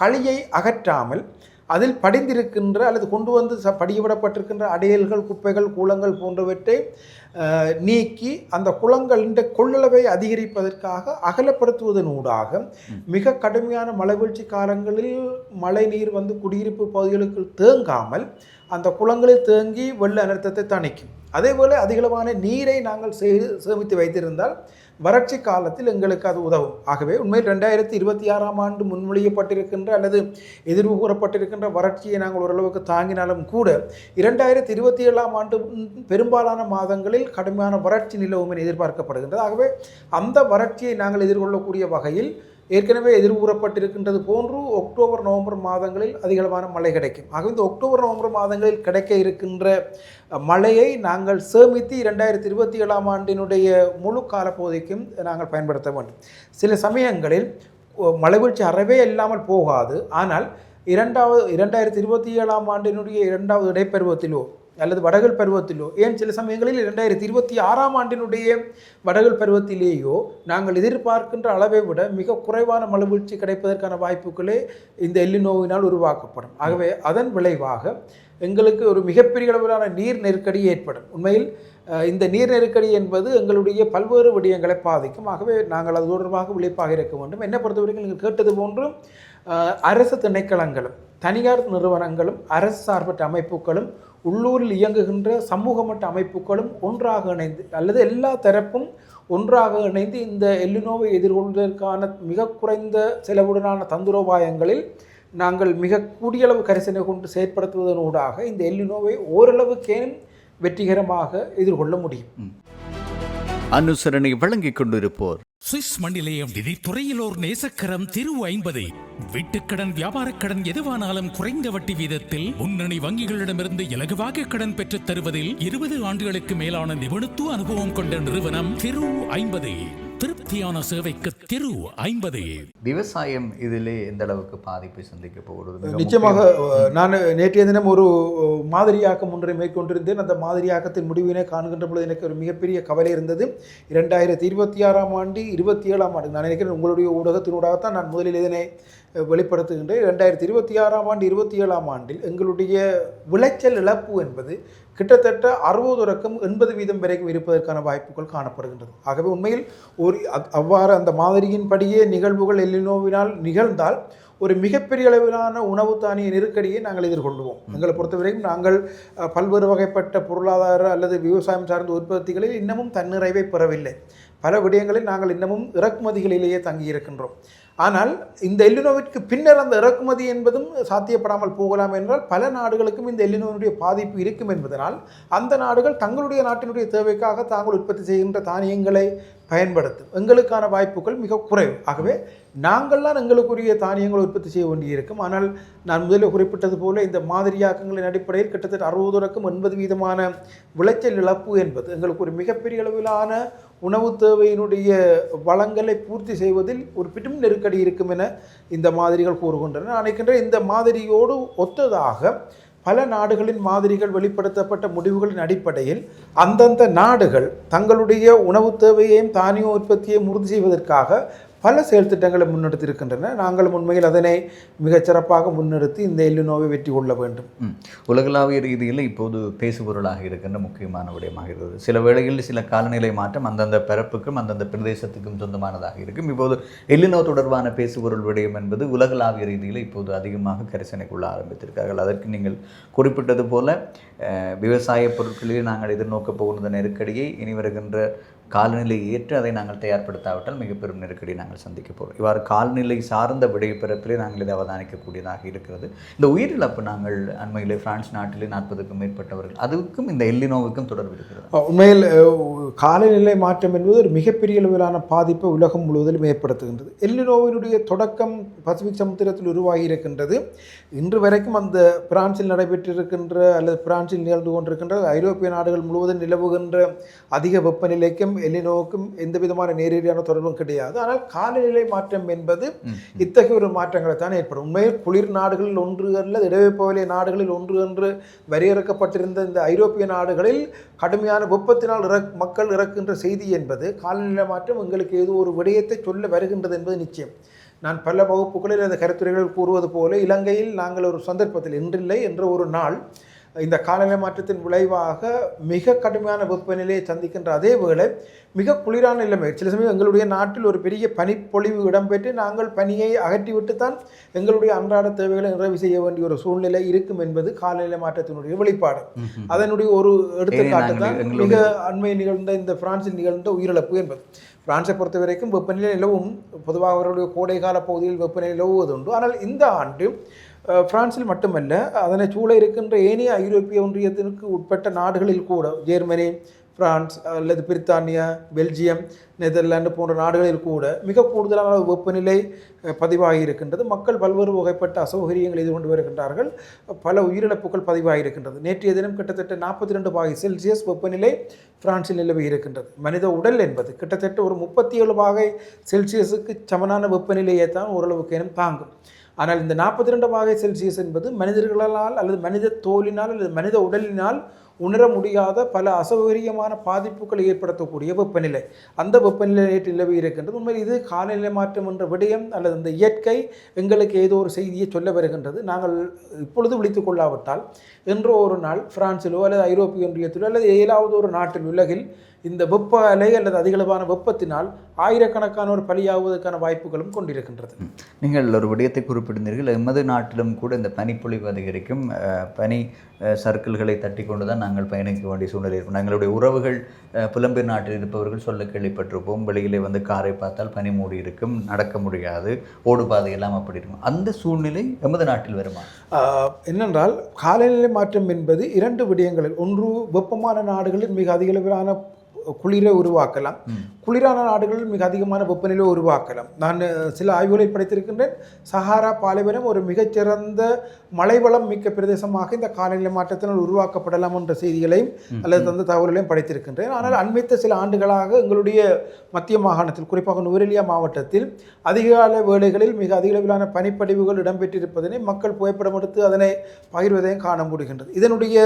களியை அகற்றாமல் அதில் படிந்திருக்கின்ற அல்லது கொண்டு வந்து படியவிடப்பட்டிருக்கின்ற அடையல்கள், குப்பைகள், கூலங்கள் போன்றவற்றை நீக்கி அந்த குளங்களின் கொள்ளளவை அதிகரிப்பதற்காக அகலப்படுத்துவதனூடாக மிக கடுமையான மழைவீழ்ச்சி காலங்களில் மழை நீர் குடியிருப்பு பகுதிகளுக்கு தேங்காமல் அந்த குளங்களில் தேங்கி வெள்ள அனர்த்தத்தை தணிக்கும். அதேபோல் அதிகளவான நீரை நாங்கள் சேமித்து வைத்திருந்தால் வறட்சி காலத்தில் எங்களுக்கு அது உதவும். ஆகவே உண்மையில் 2026ஆம் ஆண்டு முன்மொழியப்பட்டிருக்கின்ற அல்லது எதிர்வு கூறப்பட்டிருக்கின்ற வறட்சியை நாங்கள் ஓரளவுக்கு தாங்கினாலும் கூட 2027ஆம் ஆண்டு பெரும்பாலான மாதங்களில் கடுமையான வறட்சி நிலவும் என எதிர்பார்க்கப்படுகின்றது. ஆகவே அந்த வறட்சியை நாங்கள் எதிர்கொள்ளக்கூடிய வகையில் ஏற்கனவே எதிர்கூறப்பட்டிருக்கின்றது போன்று அக்டோபர் நவம்பர் மாதங்களில் அதிகளவான மழை கிடைக்கும். ஆகவே இந்த அக்டோபர் நவம்பர் மாதங்களில் கிடைக்க இருக்கின்ற மழையை நாங்கள் சேமித்து 2027ஆம் ஆண்டினுடைய முழு காலப்பகுதிக்கும் நாங்கள் பயன்படுத்த வேண்டும். சில சமயங்களில் மழைவீழ்ச்சி அறவே இல்லாமல் போகாது. ஆனால் 2027ஆம் ஆண்டினுடைய இரண்டாவது இடைப்பருவத்திலோ அல்லது வடகல் பருவத்திலோ, ஏன் சில சமயங்களில் 2026ஆம் ஆண்டினுடைய வடகல் பருவத்திலேயோ நாங்கள் எதிர்பார்க்கின்ற அளவை விட மிக குறைவான மழைவீழ்ச்சி கிடைப்பதற்கான வாய்ப்புகளே இந்த எல்னினோவினால் உருவாக்கப்படும். ஆகவே அதன் விளைவாக எங்களுக்கு ஒரு மிகப்பெரிய அளவிலான நீர் நெருக்கடி ஏற்படும். உண்மையில் இந்த நீர் நெருக்கடி என்பது எங்களுடைய பல்வேறு விடயங்களை பாதிக்கும். ஆகவே நாங்கள் அது தொடர்பாக விழிப்பாக இருக்க வேண்டும். என்னை பொறுத்தவரைக்கும் நீங்கள் கேட்டது போன்று அரசு திணைக்களங்களும் தனியார் நிறுவனங்களும் அரசு சார்பற்ற அமைப்புகளும் உள்ளூரில் இயங்குகின்ற சமூக மட்ட அமைப்புகளும் ஒன்றாக இணைந்து அல்லது எல்லா தரப்பும் ஒன்றாக இணைந்து இந்த எல்னினோவை எதிர்கொள்வதற்கான மிக குறைந்த செலவுடனான தந்திரோபாயங்களில் நாங்கள் மிக கூடியளவு கரிசனை கொண்டு செயற்படுத்துவதனூடாக இந்த எல்னினோவை ஓரளவுக்கேனும் வெற்றிகரமாக எதிர்கொள்ள முடியும். அனுசரணை வழங்கிக் கொண்டிருப்போர் சுவிஸ் மண்ணிலே நிதித்துறையிலோர் நேசக்கரம் திரு 50 வீட்டுக்கடன் வியாபாரக்கடன் எதுவானாலும் குறைந்த வட்டி வீதத்தில் முன்னணி வங்கிகளிடமிருந்து இலகுவாக கடன் பெற்றுத் தருவதில் 20 ஆண்டுகளுக்கு மேலான நிபுணத்துவ அனுபவம் கொண்ட நிறுவனம் திரு 50. திருப்தியான சேவைக்கு திரு 50. விவசாயம் இதிலே எந்த அளவுக்கு பாதிப்பை சந்திக்க போகிறது? நிச்சயமாக நான் நேற்றைய தினம் ஒரு மாதிரியாக்கம் ஒன்றை மேற்கொண்டிருந்தேன். அந்த மாதிரியாக்கத்தின் முடிவினை காணுகின்ற பொழுது எனக்கு ஒரு மிகப்பெரிய கவலை இருந்தது. 2026ஆம் ஆண்டு 27ஆம் ஆண்டு நான் நினைக்கிறேன் உங்களுடைய ஊடகத்தினூடாகத்தான் நான் முதலில் இதனை வெளிப்படுத்துகின்றேன். 2026ஆம் ஆண்டு 27ஆம் ஆண்டில் எங்களுடைய விளைச்சல் இழப்பு என்பது கிட்டத்தட்ட 60% வரைக்கும் இருப்பதற்கான வாய்ப்புகள் காணப்படுகின்றது. ஆகவே உண்மையில் அவ்வாறு அந்த மாதிரியின்படியே நிகழ்வுகள் எல்லினோவினால் நிகழ்ந்தால் ஒரு மிகப்பெரிய அளவிலான உணவு தானிய நெருக்கடியை நாங்கள் எதிர்கொள்வோம். எங்களை பொறுத்தவரைக்கும் நாங்கள் பல்வேறு வகைப்பட்ட பொருளாதார அல்லது விவசாயம் சார்ந்த உற்பத்திகளில் இன்னமும் தன்னிறைவை பெறவில்லை. பல விடயங்களில் நாங்கள் இன்னமும் இறக்குமதிகளிலேயே தங்கியிருக்கின்றோம். ஆனால் இந்த எல்லினோவிற்கு பின்னர் அந்த இறக்குமதி என்பதும் சாத்தியப்படாமல் போகலாம் என்றால் பல நாடுகளுக்கும் இந்த எல்லினோவினுடைய பாதிப்பு இருக்கும் என்பதனால் அந்த நாடுகள் தங்களுடைய நாட்டினுடைய தேவைக்காக தாங்கள் உற்பத்தி செய்கின்ற தானியங்களை பயன்படுத்தும் எங்களுக்கான வாய்ப்புகள் மிக குறைவு. ஆகவே நாங்கள்லாம் எங்களுக்குரிய தானியங்களை உற்பத்தி செய்ய வேண்டியிருக்கும். ஆனால் நான் முதலில் குறிப்பிட்டது போல இந்த மாதிரியாக்கங்களின் அடிப்படையில் கிட்டத்தட்ட 60-80% விளைச்சல் இழப்பு என்பது எங்களுக்கு ஒரு மிகப்பெரிய அளவிலான உணவு தேவையினுடைய வளங்களை பூர்த்தி செய்வதில் ஒரு பெரும் நெருக்கடி இருக்கும் என இந்த மாதிரிகள் கூறுகின்றன. நான் நினைக்கின்ற இந்த மாதிரியோடு ஒத்ததாக பல நாடுகளின் மாதிரிகள் வெளிப்படுத்தப்பட்ட முடிவுகளின் அடிப்படையில் அந்தந்த நாடுகள் தங்களுடைய உணவு தேவையையும் தானிய உற்பத்தியையும் உறுதி செய்வதற்காக பல செயல் திட்டங்களை முன்னெடுத்திருக்கின்றன. நாங்கள் உண்மையில் அதனை மிகச்சிறப்பாக முன்னெடுத்து இந்த எல்லினோவை வெற்றி கொள்ள வேண்டும். உலகளாவிய ரீதியில் இப்போது பேசுபொருளாக இருக்கின்ற முக்கியமான விடயமாக இருக்கிறது. சில வேளைகளில் சில காலநிலை மாற்றம் அந்தந்த பரப்புக்கும் அந்தந்த பிரதேசத்துக்கும் சொந்தமானதாக இருக்கும். இப்போது எல்லினோ தொடர்பான பேசுபொருள் விடயம் என்பது உலகளாவிய ரீதியில் இப்போது அதிகமாக கரிசனைக்குள்ள ஆரம்பித்திருக்கார்கள். அதற்கு நீங்கள் குறிப்பிட்டது போல விவசாய பொருட்களில் நாங்கள் எதிர்நோக்க போகின்ற நெருக்கடியை இனி வருகின்ற காலநிலை ஏற்று அதை நாங்கள் தயார்படுத்தாவிட்டால் மிக பெரும் நெருக்கடி நாங்கள் சந்திக்க போகிறோம். இவ்வாறு காலநிலை சார்ந்த விடைப்பிறப்பிலே நாங்கள் இதை அவதானிக்கக்கூடியதாக இருக்கிறது. இந்த உயிரிழப்பு நாங்கள் அண்மையிலே பிரான்ஸ் நாட்டிலே 40க்கும் மேற்பட்டவர்கள், அதுக்கும் இந்த எல்லினோவுக்கும் தொடர்பு இருக்கிறது. உண்மையில் காலநிலை மாற்றம் என்பது ஒரு மிகப்பெரிய அளவிலான பாதிப்பை உலகம் முழுவதிலும் ஏற்படுத்துகின்றது. எல்லினோவினுடைய தொடக்கம் பசிபிக் சமுத்திரத்தில் உருவாகி இருக்கின்றது. இன்று வரைக்கும் அந்த பிரான்சில் நடைபெற்றிருக்கின்ற அல்லது பிரான்சில் நிகழ்ந்து கொண்டிருக்கின்ற ஐரோப்பிய நாடுகள் முழுவதும் நிலவுகின்ற அதிக வெப்பநிலைக்கும் எல்லினோவுக்கும் எந்த விதமான நேரடியான தொடர்பும் கிடையாது. ஆனால் காலநிலை மாற்றம் என்பது இத்தகைய ஒரு மாற்றங்களை தான் ஏற்படும். உண்மையில் குளிர் நாடுகளில் ஒன்று அல்லது இடவெப்பவலய நாடுகளில் ஒன்று என்று வரையறுக்கப்பட்டிருந்த இந்த ஐரோப்பிய நாடுகளில் கடுமையான வெப்பத்தினால் மக்கள் இறக்கின்ற செய்தி என்பது காலநிலை மாற்றம் எங்களுக்கு ஏதோ ஒரு விடயத்தை சொல்ல வருகின்றது என்பது நிச்சயம். நான் பல வகுப்புகளில் அந்த கருத்துரைகளில் கூறுவது போல இலங்கையில் நாங்கள் ஒரு சந்தர்ப்பத்தில் இன்றில்லை என்ற ஒரு நாள் இந்த காலநிலை மாற்றத்தின் விளைவாக மிக கடுமையான வெப்பநிலையை சந்திக்கின்ற அதே வேளை மிக குளிரான நிலைமை. சில சமயம் எங்களுடைய நாட்டில் ஒரு பெரிய பனிப்பொழிவு இடம்பெற்று நாங்கள் பனியை அகற்றிவிட்டுத்தான் எங்களுடைய அன்றாட தேவைகளை நிறைவு செய்ய வேண்டிய ஒரு சூழ்நிலை இருக்கும் என்பது காலநிலை மாற்றத்தினுடைய வெளிப்பாடு. அதனுடைய ஒரு எடுத்துக்காட்டு தான் மிக அண்மை நிகழ்ந்த இந்த பிரான்சில் நிகழ்ந்த உயிரிழப்பு என்பது. பிரான்ஸை பொறுத்த வரைக்கும் வெப்பநிலை நிலவும் பொதுவாக அவர்களுடைய கோடைகால பகுதியில் வெப்பநிலை நிலவுவது உண்டு. ஆனால் இந்த ஆண்டு பிரான்சில் மட்டுமல்ல அதனை சூழ இருக்கின்ற ஏனைய ஐரோப்பிய ஒன்றியத்திற்கு உட்பட்ட நாடுகளில் கூட ஜெர்மனி, பிரான்ஸ் அல்லது பிரித்தானியா, பெல்ஜியம், நெதர்லாந்து போன்ற நாடுகளில் கூட மிக கூடுதலான வெப்பநிலை பதிவாகி இருக்கின்றது. மக்கள் பல்வேறு வகைப்பட்ட அசௌகரியங்கள் எதிர்கொண்டு வருகின்றார்கள். பல உயிரிழப்புகள் பதிவாகி இருக்கின்றது. நேற்றைய தினம் கிட்டத்தட்ட 42°C வெப்பநிலை பிரான்சில் நிலவி இருக்கின்றது. மனித உடல் என்பது கிட்டத்தட்ட ஒரு 37°C சமனான வெப்பநிலையை தான் ஓரளவுக்கு தாங்கும். ஆனால் இந்த 42°C என்பது மனிதர்களால் அல்லது மனித தோலினால் அல்லது மனித உடலினால் உணர முடியாத பல அசௌகரியமான பாதிப்புகளை ஏற்படுத்தக்கூடிய வெப்பநிலை. அந்த வெப்பநிலை நேற்று நிலவி இருக்கின்றது. உண்மையில் இது காலநிலை மாற்றம் என்ற விடயம் அல்லது இந்த இயற்கை எங்களுக்கு ஏதோ ஒரு செய்தியை சொல்ல வருகின்றது. நாங்கள் இப்பொழுது விழித்துக் கொள்ளாவிட்டால் என்றோ ஒரு நாள் பிரான்சிலோ அல்லது ஐரோப்பிய ஒன்றியத்திலோ அல்லது ஏழாவது ஒரு நாட்டில் உலகில் இந்த வெப்ப அலை அல்லது அதிகளவான வெப்பத்தினால் ஆயிரக்கணக்கானோர் பலியாகுவதற்கான வாய்ப்புகளும் கொண்டிருக்கின்றது. நீங்கள் ஒரு விடயத்தை குறிப்பிட்டிருந்தீர்கள். எமது நாட்டிலும் கூட இந்த பனிப்பொழிவு அதிகரிக்கும், பனி சர்க்கிள்களை தட்டி கொண்டு தான் நாங்கள் பயணிக்க வேண்டிய சூழ்நிலை இருக்கும். எங்களுடைய உறவுகள் புலம்பெயர் நாட்டில் இருப்பவர்கள் சொல்ல கேள்விப்பட்டிருப்போம், வெளியிலே வந்து காரை பார்த்தால் பனி மூடி இருக்கும், நடக்க முடியாது, ஓடுபாதை எல்லாம் அப்படி இருக்கும். அந்த சூழ்நிலை எமது நாட்டில் வருமா? என்னென்றால் காலநிலை மாற்றம் என்பது இரண்டு விடயங்களில், ஒன்று வெப்பமான நாடுகளில் மிக அதிகளவிலான குளிரை உருவாக்கலாம். குளிரான நாடுகளில் மிக அதிகமான வெப்பநிலை உருவாக்கலாம். நான் சில ஆய்வுகளை படித்திருக்கின்றேன். சஹாரா பாலைவனம் ஒரு மிகச்சிறந்த மழைவளம் மிக்க பிரதேசமாக இந்த காலநிலை மாற்றத்தினால் உருவாக்கப்படலாம் என்ற செய்திகளையும் அல்லது தந்த தகவல்களையும் படித்திருக்கின்றேன். ஆனால் அண்மைத்த சில ஆண்டுகளாக எங்களுடைய மத்திய மாகாணத்தில், குறிப்பாக நுவரெலியா மாவட்டத்தில் அதிகாலை வேளைகளில் மிக அதிக அளவிலான பனிப்படிவுகள் இடம்பெற்றிருப்பதனை மக்கள் புகைப்படம் எடுத்து அதனை பகிர்வதையும் காண முடிகின்றது. இதனுடைய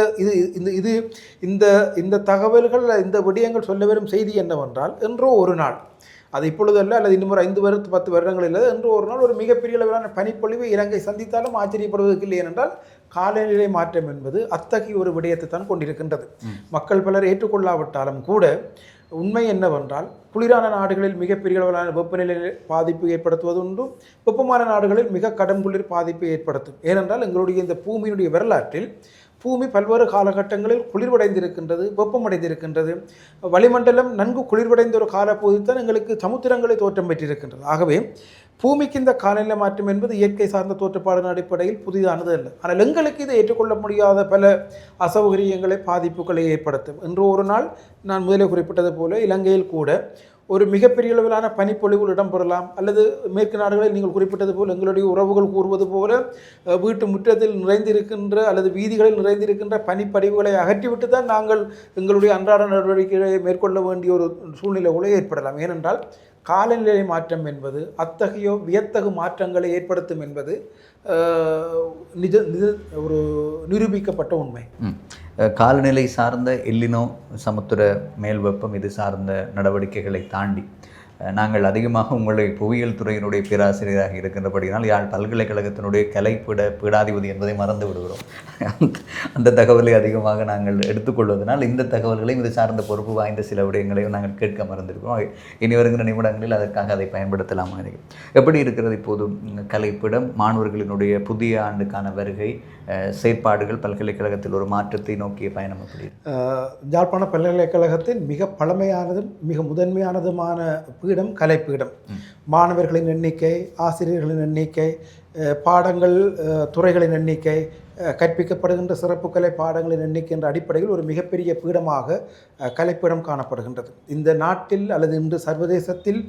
இந்த தகவல்கள், இந்த விடயங்கள் சொல்ல வரும் செய்தி என்னவென்றால், என்றோ ஒரு நாள், அது இப்பொழுது அல்ல, அல்லது இன்னும் 5-10 வருடங்கள் இல்லை, என்றோ ஒரு நாள் ஒரு மிகப்பெரிய அளவிலான பனிப்பொழிவை இலங்கை சந்தித்தாலும் ஆச்சரியப்படுவதற்கு இல்லை. ஏனென்றால் காலநிலை மாற்றம் என்பது அத்தகைய ஒரு விடயத்தை தான் கொண்டிருக்கின்றது. மக்கள் பலர் ஏற்றுக்கொள்ளாவிட்டாலும் கூட உண்மை என்னவென்றால், குளிரான நாடுகளில் மிகப்பெரிய அளவிலான வெப்பநிலை பாதிப்பு ஏற்படுத்துவது உண்டும், வெப்பமான நாடுகளில் மிக கடும் குளிர் பாதிப்பை ஏற்படுத்தும். ஏனென்றால் எங்களுடைய இந்த பூமியினுடைய வரலாற்றில் பூமி பல்வேறு காலகட்டங்களில் குளிர்வடைந்திருக்கின்றது, வெப்பமடைந்திருக்கின்றது. வளிமண்டலம் நன்கு குளிர்வடைந்த ஒரு காலப்பகுதியில் தான் எங்களுக்கு சமுத்திரங்களை தோற்றம் பெற்றிருக்கின்றது. ஆகவே பூமிக்கு இந்த காலநிலை மாற்றம் என்பது இயற்கை சார்ந்த தோற்றப்பாடின் அடிப்படையில் புதிதானது அல்ல. ஆனால் எங்களுக்கு இதை ஏற்றுக்கொள்ள முடியாத பல அசௌகரியங்களை, பாதிப்புகளை ஏற்படுத்தும். என்று ஒரு நாள் நான் முதலே குறிப்பிட்டது போல இலங்கையில் கூட ஒரு மிகப்பெரிய அளவிலான பனிப்பொழிவுகள் இடம்பெறலாம். அல்லது மேற்கு நாடுகளில் நீங்கள் குறிப்பிட்டது போல் எங்களுடைய உறவுகள் கூறுவது போல வீட்டு முற்றத்தில் நிறைந்திருக்கின்ற அல்லது வீதிகளில் நிறைந்திருக்கின்ற பனிப்படிவுகளை அகற்றிவிட்டு தான் நாங்கள் எங்களுடைய அன்றாட நடவடிக்கைகளை மேற்கொள்ள வேண்டிய ஒரு சூழ்நிலை கூட ஏற்படலாம். ஏனென்றால் காலநிலை மாற்றம் என்பது அத்தகைய வியத்தகு மாற்றங்களை ஏற்படுத்தும் என்பது ஒரு நிரூபிக்கப்பட்ட உண்மை. காலநிலை சார்ந்த எல்லினோ, சமுத்திர மேல் வெப்பம், இது சார்ந்த நடவடிக்கைகளை தாண்டி நாங்கள் அதிகமாக உங்களை புவியியல் துறையினுடைய பேராசிரியராக இருக்கின்றபடியால் யாழ் பல்கலைக்கழகத்தினுடைய பீடாதிபதி என்பதை மறந்து விடுகிறோம். அந்த தகவலை அதிகமாக நாங்கள் எடுத்துக்கொள்வதனால் இந்த தகவல்களையும் இது சார்ந்த பொறுப்பு வாய்ந்த சில விடயங்களையும் நாங்கள் கேட்க மறந்திருக்கிறோம். இனி வருகின்ற நிமிடங்களில் அதற்காக அதை பயன்படுத்தலாம். எப்படி இருக்கிறது இப்போது கலைப்பிடம்? மாணவர்களினுடைய புதிய ஆண்டுக்கான வருகை, செயற்பாடுகள், பல்கலைக்கழகத்தில் ஒரு மாற்றத்தை நோக்கிய பயணம் எப்படி? யாழ்ப்பாண பல்கலைக்கழகத்தின் மிக பழமையானதும் மிக முதன்மையானதுமான பீடம் கலைப்பீடம். மாணவர்களின் எண்ணிக்கை, ஆசிரியர்களின் எண்ணிக்கை, பாடங்கள், துறைகளின் எண்ணிக்கை, கற்பிக்கப்படுகின்ற சிறப்பு கலை பாடங்களின் எண்ணிக்கை என்ற அடிப்படையில் ஒரு மிகப்பெரிய பீடமாக கலைப்பீடம் காணப்படுகின்றது. இந்த நாட்டில் அல்லது இன்று சர்வதேசத்தில்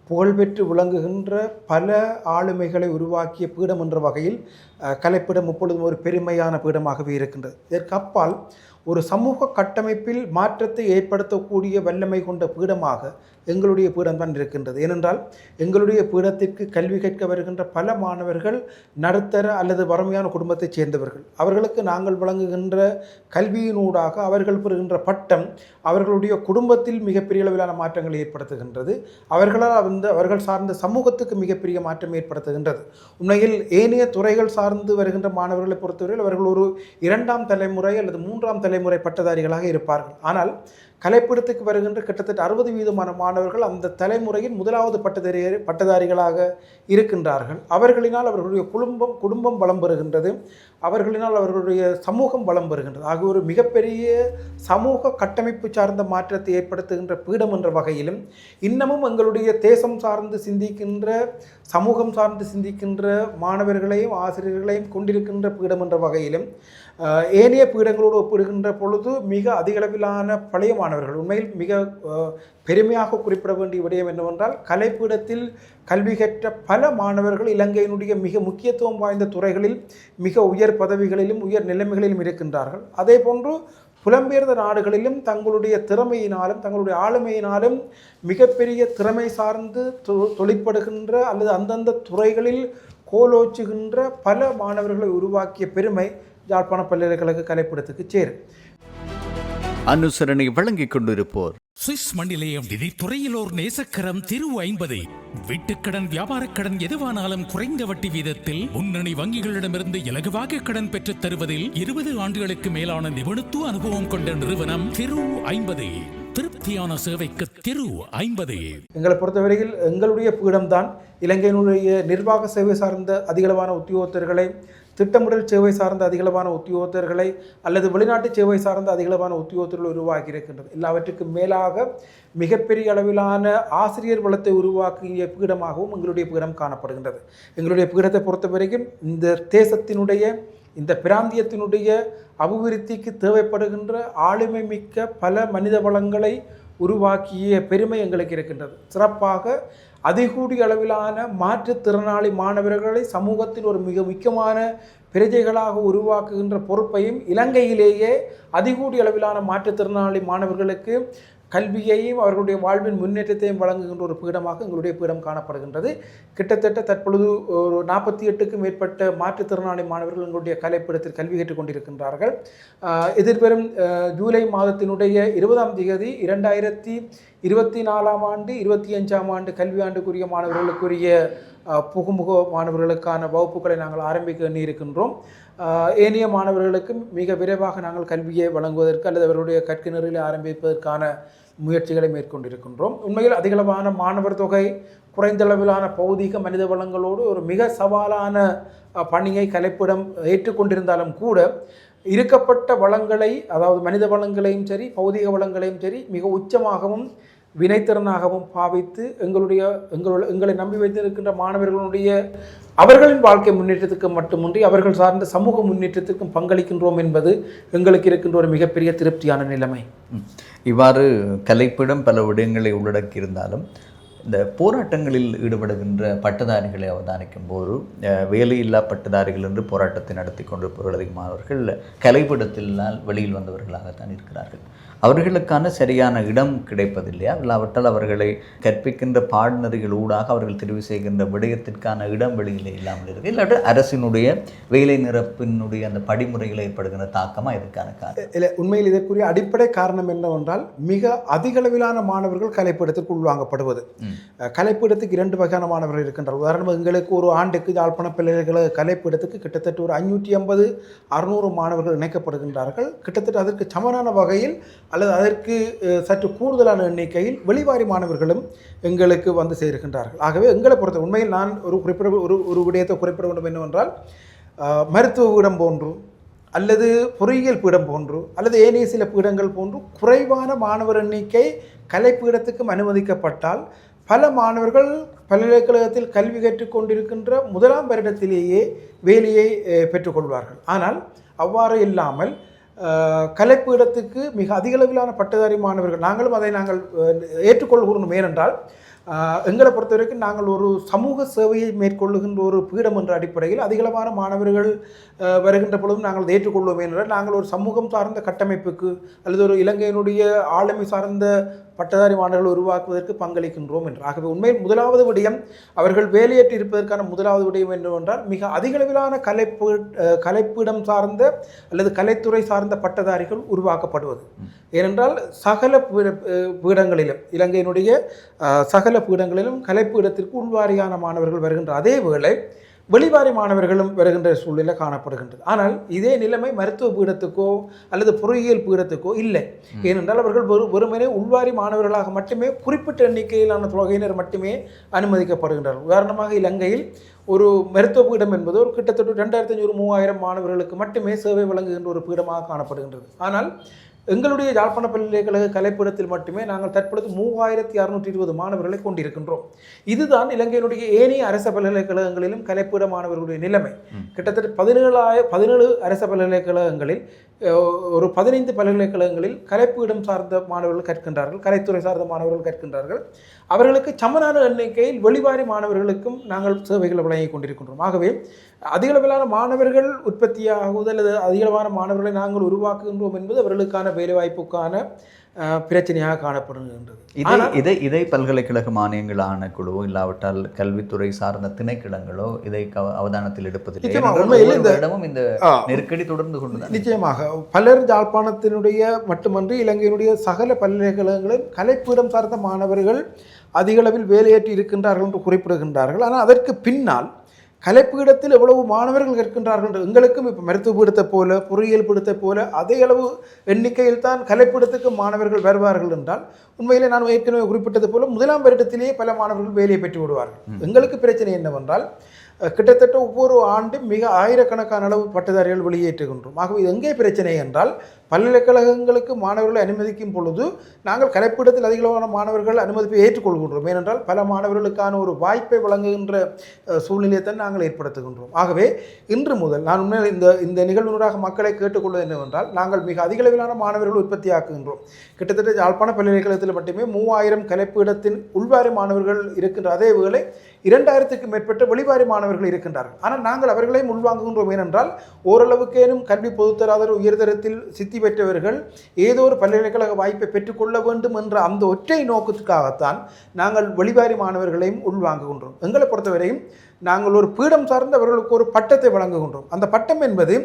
புகழ்பெற்று விளங்குகின்ற பல ஆளுமைகளை உருவாக்கிய பீடம் என்ற வகையில் கலைப்பீடம் எப்பொழுதும் ஒரு பெருமையான பீடமாகவே இருக்கின்றது. இதற்கு அப்பால் ஒரு சமூக கட்டமைப்பில் மாற்றத்தை ஏற்படுத்தக்கூடிய வல்லமை கொண்ட பீடமாக எங்களுடைய பீடம் தான் இருக்கின்றது. ஏனென்றால் எங்களுடைய பீடத்திற்கு கல்வி கற்க வருகின்ற பல மாணவர்கள் நடுத்தர அல்லது வறுமையான குடும்பத்தைச் சேர்ந்தவர்கள். அவர்களுக்கு நாங்கள் வழங்குகின்ற கல்வியினூடாக அவர்கள் பெறுகின்ற பட்டம் அவர்களுடைய குடும்பத்தில் மிகப்பெரிய அளவிலான மாற்றங்களை ஏற்படுத்துகின்றது. அவர்கள் சார்ந்த சமூகத்துக்கு மிகப்பெரிய மாற்றம் ஏற்படுத்துகின்றது. உண்மையில் ஏனைய துறைகள் சார்ந்து வருகின்ற மாணவர்களை பொறுத்தவரையில் அவர்கள் ஒரு 2ஆம் தலைமுறை அல்லது 3ஆம் தலைமுறை பட்டதாரிகளாக இருப்பார்கள். ஆனால் கலைப்பீடத்துக்கு வருகின்ற கிட்டத்தட்ட 60% மாணவர்கள் அந்த தலைமுறையின் 1வது பட்டதாரிகளாக இருக்கின்றார்கள். அவர்களினால் அவர்களுடைய குடும்பம் பலம் பெறுகின்றது, அவர்களினால் அவர்களுடைய சமூகம் பலம் பெறுகின்றது. ஆக ஒரு மிகப்பெரிய சமூக கட்டமைப்பு சார்ந்த மாற்றத்தை ஏற்படுத்துகின்ற பீடம் என்ற வகையிலும், இன்னமும் எங்களுடைய தேசம் சார்ந்து சிந்திக்கின்ற, சமூகம் சார்ந்து சிந்திக்கின்ற மாணவர்களையும் ஆசிரியர்களையும் கொண்டிருக்கின்ற பீடம் என்ற வகையிலும், ஏனைய பீடங்களோடு ஒப்பிடுகின்ற பொழுது மிக அதிகளவிலான பழைய மாணவர்கள், உண்மையில் மிக பெருமையாக குறிப்பிட வேண்டிய விடயம் என்னவென்றால், கலைப்பீடத்தில் கல்வி கற்ற பல மாணவர்கள் இலங்கையினுடைய மிக முக்கியத்துவம் வாய்ந்த துறைகளில் மிக உயர் பதவிகளிலும் உயர் நிலைமைகளிலும் இருக்கின்றார்கள். அதே போன்று புலம்பெயர்ந்த நாடுகளிலும் தங்களுடைய திறமையினாலும் தங்களுடைய ஆளுமையினாலும் மிகப்பெரிய திறமை சார்ந்து தொழிற்படுகின்ற அல்லது அந்தந்த துறைகளில் கோலோச்சுகின்ற பல மாணவர்களை உருவாக்கிய பெருமை யாழ்ப்பாண பல்கலைக்கழக கலைப்பீடத்துக்கு சேரும். அனுசரணை வழங்கிக் கொண்டிருப்போர் சுவிஸ் மண்ணிலேயும் நிதித்துறையிலோர் நேசக்கரம் திரு 50. வீட்டுக்கடன், வியாபாரக்கடன் எதுவானாலும் குறைந்த வட்டி வீதத்தில் முன்னணி வங்கிகளிடமிருந்து இலகுவாக கடன் பெற்றுத் தருவதில் 20 ஆண்டுகளுக்கு மேலான நிபுணத்துவ அனுபவம் கொண்ட நிறுவனம் திரு 50. திருப்தியான சேவைக்கு திரு 50. எங்களை பொறுத்தவரையில் எங்களுடைய பீடம்தான் இலங்கையினுடைய நிர்வாக சேவை சார்ந்த அதிகளவான உத்தியோகத்தர்களை, திட்டமிடல் சேவை சார்ந்த அதிகளவான உத்தியோகத்தர்களை அல்லது வெளிநாட்டு சேவை சார்ந்த அதிகளவான உத்தியோகத்தர்களை உருவாக்கி இருக்கின்றது. எல்லாவற்றுக்கும் மேலாக மிகப்பெரிய அளவிலான ஆசிரியர் வளத்தை உருவாக்கிய பீடமாகவும் எங்களுடைய பீடம் காணப்படுகின்றது. எங்களுடைய பீடத்தை பொறுத்தவரைக்கும் இந்த தேசத்தினுடைய, இந்த பிராந்தியத்தினுடைய அபிவிருத்திக்கு தேவைப்படுகின்ற ஆளுமை மிக்க பல மனித வளங்களை உருவாக்கிய பெருமை எங்களுக்கு இருக்கின்றது. சிறப்பாக அதிகூடிய அளவிலான மாற்றுத்திறனாளி மாணவர்களை சமூகத்தில் ஒரு மிக முக்கியமான பிரஜைகளாக உருவாக்குகின்ற பொறுப்பையும் இலங்கையிலேயே அதிகூடிய அளவிலான மாற்றுத்திறனாளி மாணவர்களுக்கு கல்வியையும் அவர்களுடைய வாழ்வின் முன்னேற்றத்தையும் வழங்குகின்ற ஒரு பீடமாக எங்களுடைய பீடம் காணப்படுகின்றது. கிட்டத்தட்ட தற்பொழுது ஒரு 48க்கும் மேற்பட்ட மாற்றுத்திறனாளி மாணவர்கள் எங்களுடைய கலைப்பீடத்தில் கல்வி கற்றுக் கொண்டிருக்கின்றார்கள். எதிர்வரும் ஜூலை மாதத்தினுடைய 20ஆம் தேதி 2024ஆம் ஆண்டு 25ஆம் ஆண்டு கல்வியாண்டுக்குரிய மாணவர்களுக்குரிய புகுமுக மாணவர்களுக்கான வகுப்புகளை நாங்கள் ஆரம்பிக்க எண்ணியிருக்கின்றோம். ஏனைய மாணவர்களுக்கும் மிக விரைவாக நாங்கள் கல்வியை வழங்குவதற்கு அல்லது அவர்களுடைய கற்கிணறில் ஆரம்பிப்பதற்கான முயற்சிகளை மேற்கொண்டிருக்கின்றோம். உண்மையில் அதிகளவான மாணவர் தொகை, குறைந்தளவிலான பௌதிக மனித வளங்களோடு ஒரு மிக சவாலான பணியை கலைப்பிடம் ஏற்றுக்கொண்டிருந்தாலும் கூட இருக்கப்பட்ட வளங்களை, அதாவது மனித வளங்களையும் சரி பௌதிக வளங்களையும் சரி மிக உச்சமாகவும் வினைத்திறனாகவும் பாவித்து எங்களை நம்பி வைத்திருக்கின்ற மாணவர்களுடைய அவர்களின் வாழ்க்கை முன்னேற்றத்துக்கு மட்டுமின்றி அவர்கள் சார்ந்த சமூக முன்னேற்றத்திற்கும் பங்களிக்கின்றோம் என்பது எங்களுக்கு இருக்கின்ற ஒரு மிகப்பெரிய திருப்தியான நிலைமை. இவ்வாறு கலைப்பிடம் பல விடயங்களை உள்ளடக்கியிருந்தாலும் இந்த போராட்டங்களில் ஈடுபடுகின்ற பட்டதாரிகளை அவதானிக்கும் போது வேலையில்லா பட்டதாரிகள் என்று போராட்டத்தை நடத்தி கொண்டிருப்பவர்கள் அதிகமானவர்கள் கலைப்பிடத்தினால் வெளியில் வந்தவர்களாகத்தான் இருக்கிறார்கள். அவர்களுக்கான சரியான இடம் கிடைப்பதில்லையா? இல்லாவிட்டால் அவர்களை கற்பிக்கின்ற பாடநெறிகள் ஊடாக அவர்கள் தெரிவு செய்கின்ற விடயத்திற்கான இடம் வெளியில் இல்லாமல் இருக்குது, இல்லாட்டி அரசினுடைய வேலை நிரப்பினுடைய அந்த படிமுறைகள் ஏற்படுகின்ற தாக்கமாக இதுக்கான காரணம் இல்லை. உண்மையில் இதற்குரிய அடிப்படை காரணம் என்னவென்றால் மிக அதிகளவிலான மாணவர்கள் கலைப்பீடத்திற்கு உள்வாங்கப்படுவது. கலைப்பீடத்துக்கு 2 வகையான மாணவர்கள் இருக்கின்றார்கள். உதாரணமாக எங்களுக்கு ஒரு ஆண்டுக்கு யாழ்ப்பாண பல்கலைக்கழக கலைப்பீடத்துக்கு கிட்டத்தட்ட ஒரு 550-600 மாணவர்கள் இணைக்கப்படுகின்றார்கள். கிட்டத்தட்ட அதற்கு சமனான வகையில் அல்லது அதற்கு சற்று கூடுதலான எண்ணிக்கையில் வெளிவாரி மாணவர்களும் எங்களுக்கு வந்து சேர்க்கின்றார்கள். ஆகவே எங்களை பொறுத்த உண்மையில் நான் ஒரு விடயத்தை குறிப்பிட வேண்டும் என்னவென்றால் மருத்துவ பீடம் போன்று அல்லது பொறியியல் பீடம் போன்று அல்லது ஏனைய சில பீடங்கள் போன்று குறைவான மாணவர் எண்ணிக்கை கலைப்பீடத்துக்கும் அனுமதிக்கப்பட்டால் பல மாணவர்கள் பல்கலைக்கழகத்தில் கல்வி கற்றுக்கொண்டிருக்கின்ற 1ஆம் வருடத்திலேயே வேலையை பெற்றுக்கொள்வார்கள். ஆனால் அவ்வாறு இல்லாமல் கலைப்பீடத்துக்கு மிக அதிகளவிலான பட்டதாரி மாணவர்கள், நாங்களும் அதை நாங்கள் ஏற்றுக்கொள்கிறோம். ஏனென்றால் எங்களை பொறுத்த வரைக்கும் நாங்கள் ஒரு சமூக சேவையை மேற்கொள்ளுகின்ற ஒரு பீடம் என்ற அடிப்படையில் அதிகளவான மாணவர்கள் வருகின்ற பொழுதும் நாங்கள் ஏற்றுக்கொள்வோம். என்றால் நாங்கள் ஒரு சமூகம் சார்ந்த கட்டமைப்புக்கு அல்லது ஒரு இலங்கையினுடைய ஆளுமை சார்ந்த பட்டதாரி மாணவர்கள் உருவாக்குவதற்கு பங்களிக்கின்றோம் என்று. ஆகவே உண்மையில் முதலாவது விடயம் அவர்கள் வேலையேற்றி இருப்பதற்கான முதலாவது விடயம் என்னவென்றால் மிக அதிகளவிலான கலைப்பீடம் சார்ந்த அல்லது கலைத்துறை சார்ந்த பட்டதாரிகள் உருவாக்கப்படுவது. ஏனென்றால் சகல பீடங்களிலும் இலங்கையினுடைய சகல பீடங்களிலும் கலைப்பீடத்திற்கு உள்வாரியான மாணவர்கள் வருகின்ற அதே வேளை வெளிவாரி மாணவர்களும் வருகின்ற சூழ்நிலை காணப்படுகின்றது. ஆனால் இதே நிலைமை மருத்துவ பீடத்துக்கோ அல்லது பொறியியல் பீடத்துக்கோ இல்லை. ஏனென்றால் அவர்கள் வெறுமனே உள்வாரி மாணவர்களாக மட்டுமே குறிப்பிட்ட எண்ணிக்கையிலான தொகையினர் மட்டுமே அனுமதிக்கப்படுகின்றார்கள். உதாரணமாக இலங்கையில் ஒரு மருத்துவ பீடம் என்பது ஒரு கிட்டத்தட்ட 2500-3000 மாணவர்களுக்கு மட்டுமே சேவை வழங்குகின்ற ஒரு பீடமாக காணப்படுகின்றது. ஆனால் எங்களுடைய யாழ்ப்பாண பல்கலைக்கழக கலைப்பீடத்தில் மட்டுமே நாங்கள் தற்பொழுது 3620 மாணவர்களை கொண்டிருக்கின்றோம். இதுதான் இலங்கையினுடைய ஏனைய அரச பல்கலைக்கழகங்களிலும் கலைப்பீட மாணவர்களுடைய நிலைமை. கிட்டத்தட்ட 17 அரச பல்கலைக்கழகங்களில் ஒரு 15 பல்கலைக்கழகங்களில் கலைப்பீடம் சார்ந்த மாணவர்கள் கற்கின்றார்கள், கலைத்துறை சார்ந்த மாணவர்கள் கற்கின்றார்கள். அவர்களுக்கு சமனான எண்ணிக்கையில் வெளிவாரி மாணவர்களுக்கும் நாங்கள் சேவைகளை வழங்கி கொண்டிருக்கின்றோம். ஆகவே அதிகளவிலான மாணவர்கள் உற்பத்தியாகுவது அல்லது அதிகளவான மாணவர்களை நாங்கள் உருவாக்குகின்றோம் என்பது அவர்களுக்கான வேலைவாய்ப்புக்கான பிரச்சனையாக காணப்படுகின்றது. இதை பல்கலைக்கழக மானியங்கள் ஆணைக்குழுவோ இல்லாவிட்டால் கல்வித்துறை சார்ந்த திணைக்களங்களோ இதை அவதானத்தில் எடுப்பதில்லை. இந்த நெருக்கடி தொடர்ந்து கொண்டு நிச்சயமாக பலர் யாழ்ப்பாணத்தினுடைய மட்டுமன்றி இலங்கையினுடைய சகல பல்கலைக்கழகங்களில் கலைப்பீடம் சார்ந்த மாணவர்கள் அதிகளவில் வேலையேற்றி இருக்கின்றார்கள் என்று குறிப்பிடுகின்றார்கள். ஆனால் அதற்கு பின்னால் கலைப்பீடத்தில் எவ்வளவு மாணவர்கள் கற்கின்றார்கள். எங்களுக்கும் இப்போ மருத்துவ பீடத்தை போல பொறியியல் பீடத்தை போல அதே அளவு எண்ணிக்கையில் தான் கலைப்பீடத்துக்கு மாணவர்கள் வருவார்கள் என்றால் உண்மையிலே நான் ஏற்கனவே குறிப்பிட்டது போல 1ஆம் வருடத்திலேயே பல மாணவர்கள் வேலையை பெற்று விடுவார்கள். எங்களுக்கு பிரச்சனை என்னவென்றால் கிட்டத்தட்ட ஒவ்வொரு ஆண்டும் மிக ஆயிரக்கணக்கான அளவு பட்டதாரிகள் வெளியேற்றுகின்றோம். ஆகவே இது எங்கே பிரச்சனை என்றால், பல்கலைக்கழகங்களுக்கு மாணவர்களை அனுமதிக்கும் பொழுது நாங்கள் கலைப்பிடத்தில் அதிகளவான மாணவர்கள் அனுமதிப்பை ஏற்றுக்கொள்கின்றோம். ஏனென்றால் பல மாணவர்களுக்கான ஒரு வாய்ப்பை வழங்குகின்ற சூழ்நிலையை நாங்கள் ஏற்படுத்துகின்றோம். ஆகவே இன்று முதல் நான் உண்மையில் இந்த நிகழ்வுநூறாக மக்களை கேட்டுக்கொள்வது என்னவென்றால், நாங்கள் மிக அதிக அளவிலான மாணவர்கள் உற்பத்தி ஆக்குகின்றோம். கிட்டத்தட்ட யாழ்ப்பாண பல்கலைக்கழகத்தில் மட்டுமே 3000 கலைப்பிடத்தின் உள்வாரி மாணவர்கள் இருக்கின்ற அதே வேளை 2000க்கு மேற்பட்ட வெளிவாரி மாணவர்கள் இருக்கின்றார்கள். ஆனால் நாங்கள் அவர்களையும் உள்வாங்குகின்றோம். ஏனென்றால் ஓரளவுக்கேனும் கல்வி பொதுத்தராதர உயர்தரத்தில் சித்தி பெற்றவர்கள் ஏதோ ஒரு பல்கலைக்கழக வாய்ப்பை பெற்றுக்கொள்ள வேண்டும் என்ற அந்த ஒற்றை நோக்கத்துக்காகத்தான் நாங்கள் வெளிவாரி மாணவர்களையும் உள்வாங்குகின்றோம். எங்களை பொறுத்தவரையும் நாங்கள் ஒரு பீடம் சார்ந்து அவர்களுக்கு ஒரு பட்டத்தை வழங்குகின்றோம். அந்த பட்டம் என்பது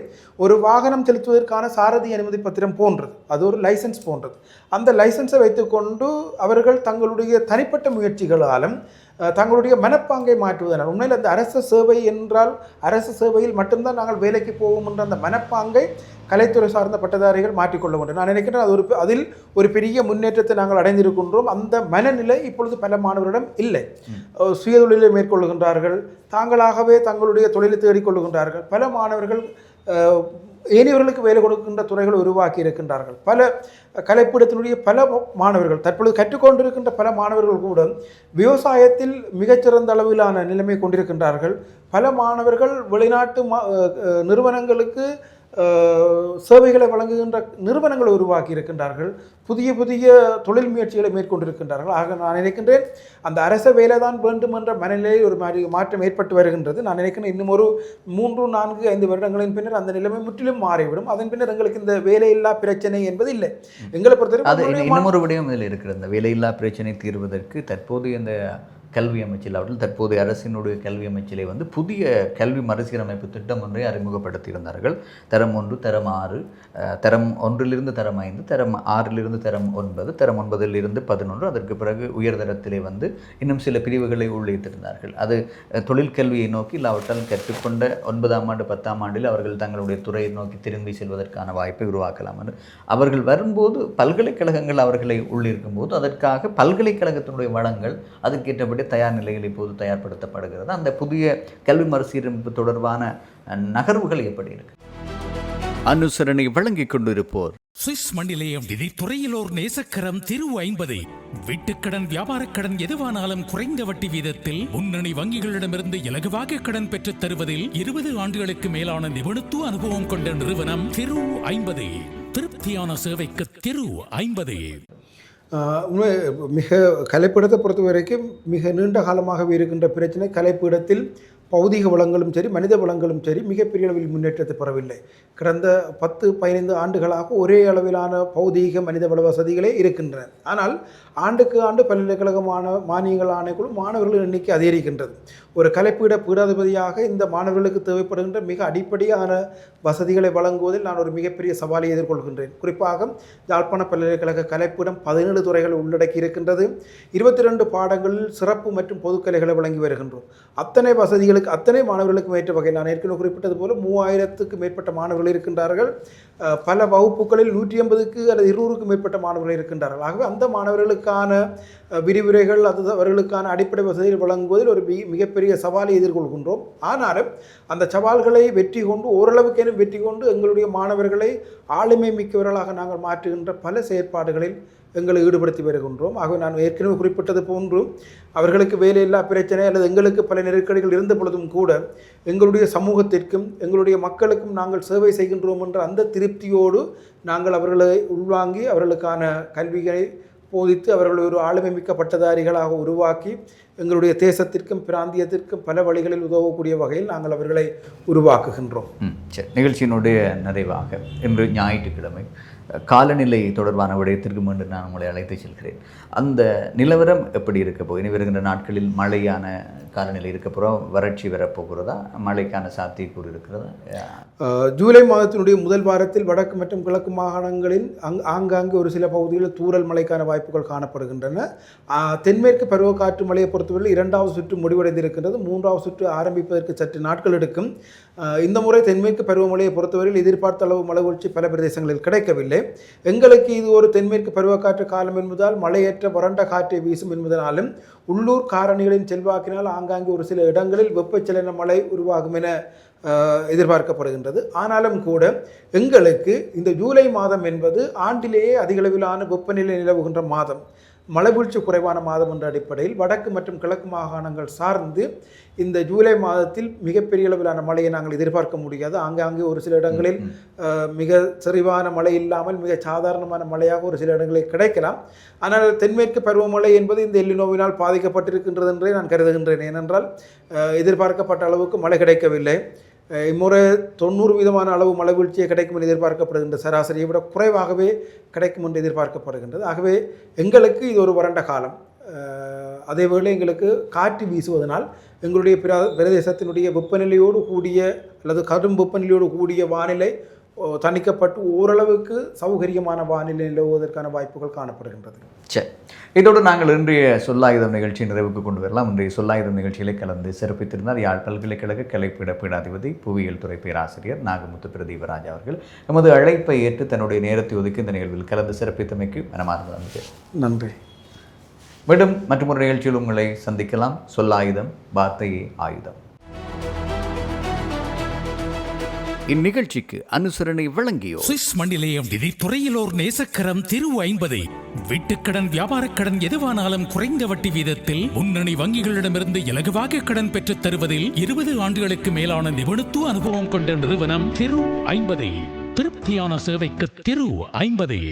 ஒரு வாகனம் செலுத்துவதற்கான சாரதி அனுமதி பத்திரம் போன்றது, அது ஒரு லைசன்ஸ் போன்றது. அந்த லைசன்ஸை வைத்துக்கொண்டு அவர்கள் தங்களுடைய தனிப்பட்ட முயற்சிகளாலும் தங்களுடைய மனப்பாங்கை மாற்றுவதனால், உண்மையில் அந்த அரசு சேவை என்றால் அரசு சேவையில் மட்டும்தான் நாங்கள் வேலைக்கு போவோம் என்ற அந்த மனப்பாங்கை கலைத்துறை சார்ந்த பட்டதாரிகள் மாற்றிக்கொள்ள வேண்டும். நான் நினைக்கிறேன் அதில் ஒரு பெரிய முன்னேற்றத்தை நாங்கள் அடைந்திருக்கின்றோம். அந்த மனநிலை இப்பொழுது பல மாணவர்களிடம் இல்லை. சுயதொழிலை மேற்கொள்கின்றார்கள், தாங்களாகவே தங்களுடைய தொழிலை தேடிக்கொள்கின்றார்கள். பல மாணவர்கள் ஏனையவர்களுக்கு வேலை கொடுக்கின்ற துறைகளை உருவாக்கி இருக்கின்றார்கள். பல கலைப்பிடத்தினுடைய பல மாணவர்கள் தற்பொழுது கற்றுக்கொண்டிருக்கின்ற பல மாணவர்கள் கூட விவசாயத்தில் மிகச்சிறந்த அளவிலான நிலைமை கொண்டிருக்கின்றார்கள். பல மாணவர்கள் வெளிநாட்டு நிறுவனங்களுக்கு சேவைகளை வழங்குகின்ற நிறுவனங்களை உருவாக்கி இருக்கின்றார்கள். புதிய புதிய தொழில் முயற்சிகளை மேற்கொண்டிருக்கின்றார்கள். ஆக நான் நினைக்கின்றேன் அந்த அரச வேலை தான் வேண்டும் என்ற மனநிலையில் ஒரு மாற்றம் ஏற்பட்டு வருகின்றது. நான் நினைக்கிறேன் இன்னும் ஒரு 3, 4, 5 வருடங்களின் பின்னர் அந்த நிலைமை முற்றிலும் மாறிவிடும். அதன் பின்னர் எங்களுக்கு இந்த வேலையில்லா பிரச்சனை என்பது இல்லை. எங்களை பொறுத்தவரை இன்னும் ஒரு விடயம் இதில் இருக்கிறது. இந்த வேலையில்லா பிரச்சனை தீர்வதற்கு தற்போது இந்த கல்வி அமைச்சில் அவர்கள் தற்போதைய அரசினுடைய கல்வி அமைச்சிலே புதிய கல்வி மறுசீரமைப்பு திட்டம் ஒன்றை அறிமுகப்படுத்தியிருந்தார்கள். தரம் 1, தரம் 6, தரம் 1லிருந்து தரம் 5, தரம் 6லிருந்து தரம் 9, தரம் 9லிருந்து 11, அதற்கு பிறகு உயர்தரத்திலே இன்னும் சில பிரிவுகளை உள்ளிட்டிருந்தார்கள். அது தொழிற்கல்வியை நோக்கி இல்லாவிட்டால் கற்றுக்கொண்ட 9ஆம் ஆண்டு 10ஆம் ஆண்டில் அவர்கள் தங்களுடைய துறையை நோக்கி திரும்பி செல்வதற்கான வாய்ப்பை உருவாக்கலாம் என்று அவர்கள் வரும்போது பல்கலைக்கழகங்கள் அவர்களை உள்ளிருக்கும் போது அதற்காக பல்கலைக்கழகத்தினுடைய வளங்கள் அதுக்கேற்றபடி தயார் நிலையில் இப்போது தயார்படுத்தப்படுகிறது. அந்த புதிய கல்வி மறுசீரமைப்பு தொடர்பான நகர்வுகள் எப்படி இருக்கு? அனுசரணை வழங்கிக் கொண்டிருப்போர் சுவிஸ் மண்ணிலேயும் நிதித்துறையிலோர் நேசக்கரம் திரு 50. வீட்டுக்கடன், வியாபாரக் கடன் எதுவானாலும் குறைந்த வட்டி வீதத்தில் முன்னணி வங்கிகளிடமிருந்து இலகுவாக கடன் பெற்றுத் தருவதில் 20 ஆண்டுகளுக்கு மேலான நிபுணத்துவ அனுபவம் கொண்ட நிறுவனம் திரு 50. திருப்தியான சேவைக்கு திரு 50. மிக கலைப்பிடத்தை பொறுத்த வரைக்கும் மிக நீண்ட காலமாகவே இருக்கின்ற பிரச்சனை, கலைப்பிடத்தில் பௌதிக வளங்களும் சரி மனித வளங்களும் சரி மிகப்பெரிய அளவில் முன்னேற்றத்தை பெறவில்லை. கடந்த 10-15 ஆண்டுகளாக ஒரே அளவிலான பௌதீக மனித வள வசதிகளே இருக்கின்றன. ஆனால் ஆண்டுக்கு ஆண்டு பல்கலைக்கழகமான மானியங்கள் ஆணைக்குழு மாணவர்கள் எண்ணிக்கை அதிகரிக்கின்றது. ஒரு கலைப்பீட பீடாதிபதியாக இந்த மாணவர்களுக்கு தேவைப்படுகின்ற மிக அடிப்படையான வசதிகளை வழங்குவதில் நான் ஒரு மிகப்பெரிய சவாலை எதிர்கொள்கின்றேன். குறிப்பாக யாழ்ப்பாண பல்கலைக்கழக கலைப்பீடம் 17 துறைகளை உள்ளடக்கி இருக்கின்றது. 22 பாடங்களில் சிறப்பு மற்றும் பொதுக்கலைகளை வழங்கி வருகின்றோம். அத்தனை வசதிகளுக்கு அத்தனை மாணவர்களுக்கு ஏற்ற வகையில் நான் ஏற்கனவே குறிப்பிட்டது போல 3000க்கு மேற்பட்ட மாணவர்கள் இருக்கின்றார்கள். பல வகுப்புகளில் 180க்கு அல்லது 200க்கு மேற்பட்ட மாணவர்கள் இருக்கின்றார்கள். ஆகவே அந்த மாணவர்களுக்கான விரிவுரைகள் அவர்களுக்கான அடிப்படை வசதிகள் வழங்குவதில் ஒரு மிகப்பெரிய சவாலை எதிர்கொள்கின்றோம். ஆனாலும் அந்த சவால்களை வெற்றி கொண்டு ஓரளவுக்கேனும் வெற்றி கொண்டு எங்களுடைய மாணவர்களை ஆளுமை மிக்கவர்களாக நாங்கள் மாற்றுகின்ற பல செயற்பாடுகளில் எங்களை ஈடுபடுத்தி வருகின்றோம். ஆகவே நான் ஏற்கனவே குறிப்பிட்டது போன்று அவர்களுக்கு வேலையில்லா பிரச்சனை அல்லது எங்களுக்கு பல நெருக்கடிகள் இருந்த பொழுதும் கூட எங்களுடைய சமூகத்திற்கும் எங்களுடைய மக்களுக்கும் நாங்கள் சேவை செய்கின்றோம் என்ற அந்த திருப்தியோடு நாங்கள் அவர்களை உள்வாங்கி அவர்களுக்கான கல்விகளை போதித்து அவர்களை ஒரு ஆளுமை மிக்க பட்டதாரிகளாக உருவாக்கி எங்களுடைய தேசத்திற்கும் பிராந்தியத்திற்கும் பல வழிகளில் உதவக்கூடிய வகையில் நாங்கள் அவர்களை உருவாக்குகின்றோம். சரி, நிகழ்ச்சியினுடைய நிறைவாக இன்று ஞாயிற்றுக்கிழமை காலநிலை தொடர்பான விடயத்திற்கு மீண்டும் நான் உங்களை அழைத்து செல்கிறேன். அந்த நிலவரம் எப்படி இருக்க போகுது? இனி வருகின்ற நாட்களில் மழையான காலநிலை இருக்க போகிறோம், வறட்சி வரப்போகிறதா, மழைக்கான சாத்தியக்கூறு இருக்கிறதா? ஜூலை மாதத்தினுடைய முதல் வாரத்தில் வடக்கு மற்றும் கிழக்கு மாகாணங்களில் ஆங்காங்கே ஒரு சில பகுதிகளில் தூறல் மழைக்கான வாய்ப்புகள் காணப்படுகின்றன. தென்மேற்கு பருவக்காற்று மழையை பொறுத்தவரை 2வது சுற்று முடிவடைந்திருக்கின்றது. 3வது சுற்று ஆரம்பிப்பதற்கு சற்று நாட்கள் எடுக்கும். இந்த முறை தென்மேற்கு பருவமழையை பொறுத்தவரையில் எதிர்பார்த்த அளவு மழை வீழ்ச்சி பல பிரதேசங்களில் கிடைக்கவில்லை. எங்களுக்கு இது ஒரு தென்மேற்கு பருவக்காற்று காலம் என்பதால் மழையற்ற வறண்ட காற்றை வீசும் என்பதனாலும் உள்ளூர் காரணிகளின் செல்வாக்கினால் ஆங்காங்கே ஒரு சில இடங்களில் வெப்பச்சலன மழை உருவாகும் என எதிர்பார்க்கப்படுகின்றது. ஆனாலும் கூட எங்களுக்கு இந்த ஜூலை மாதம் என்பது ஆண்டிலேயே அதிகளவிலான வெப்பநிலை நிலவுகின்ற மாதம், மழைவீழ்ச்சி குறைவான மாதம் என்ற அடிப்படையில் வடக்கு மற்றும் கிழக்கு மாகாணங்கள் சார்ந்து இந்த ஜூலை மாதத்தில் மிகப்பெரிய அளவிலான மழையை நாங்கள் எதிர்பார்க்க முடியாது. ஆங்காங்கே ஒரு சில இடங்களில் மிக செறிவான மழை இல்லாமல் மிக சாதாரணமான மழையாக ஒரு சில இடங்களில் கிடைக்கலாம். ஆனால் தென்மேற்கு பருவமழை என்பது இந்த எல்லினோவினால் பாதிக்கப்பட்டிருக்கின்றது என்றே நான் கருதுகின்றேன். ஏனென்றால் எதிர்பார்க்கப்பட்ட அளவுக்கு மழை கிடைக்கவில்லை. இம்முறை 90% அளவு மழை வீழ்ச்சியை கிடைக்கும் என்று எதிர்பார்க்கப்படுகின்ற சராசரியை விட குறைவாகவே கிடைக்கும் என்று எதிர்பார்க்கப்படுகின்றது. ஆகவே எங்களுக்கு இது ஒரு வறண்ட காலம். அதேவேளை எங்களுக்கு காற்று வீசுவதனால் எங்களுடைய பிரதேசத்தினுடைய வெப்பநிலையோடு கூடிய அல்லது கடும் வெப்பநிலையோடு கூடிய வானிலை தணிக்கப்பட்டு ஓரளவுக்கு சௌகரியமான வானிலை நிலவுவதற்கான வாய்ப்புகள் காணப்படுகின்றது. சரி, இதோடு நாங்கள் இன்றைய சொல்லாயுதம் நிகழ்ச்சி நிறைவுக்கு கொண்டு வரலாம். இன்றைய சொல்லாயுதம் நிகழ்ச்சியிலே கலந்து சிறப்பித்திருந்தார் யாழ் பல்கலைக்கழக கலைப்பீட பீடாதிபதி புவியியல் துறை பேராசிரியர் நாகமுத்து பிரதீபராஜ் அவர்கள். எமது அழைப்பை ஏற்று தன்னுடைய நேரத்தை ஒதுக்கி இந்த நிகழ்வில் கலந்து சிறப்பித்தமைக்கு மனமார்ந்த நன்றி. நன்றி. மீண்டும் மற்றொரு நிகழ்ச்சியில் உங்களை சந்திக்கலாம். சொல்லாயுதம், வார்த்தையே ஆயுதம். இந்நிகழ்ச்சிக்கு அனுசரணை வழங்கியோர் சுவிஸ் மண்ணிலேயும் நிதித்துறையிலோர் நேசக்கரம் திரு 50. வீட்டுக்கடன், வியாபாரக்கடன் எதுவானாலும் குறைந்த வட்டி வீதத்தில் முன்னணி வங்கிகளிடமிருந்து இலகுவாக கடன் பெற்றுத் தருவதில் 20 ஆண்டுகளுக்கு மேலான நிபுணத்துவ அனுபவம் கொண்ட நிறுவனம் திரு 50. திருப்தியான சேவைக்கு திரு 50.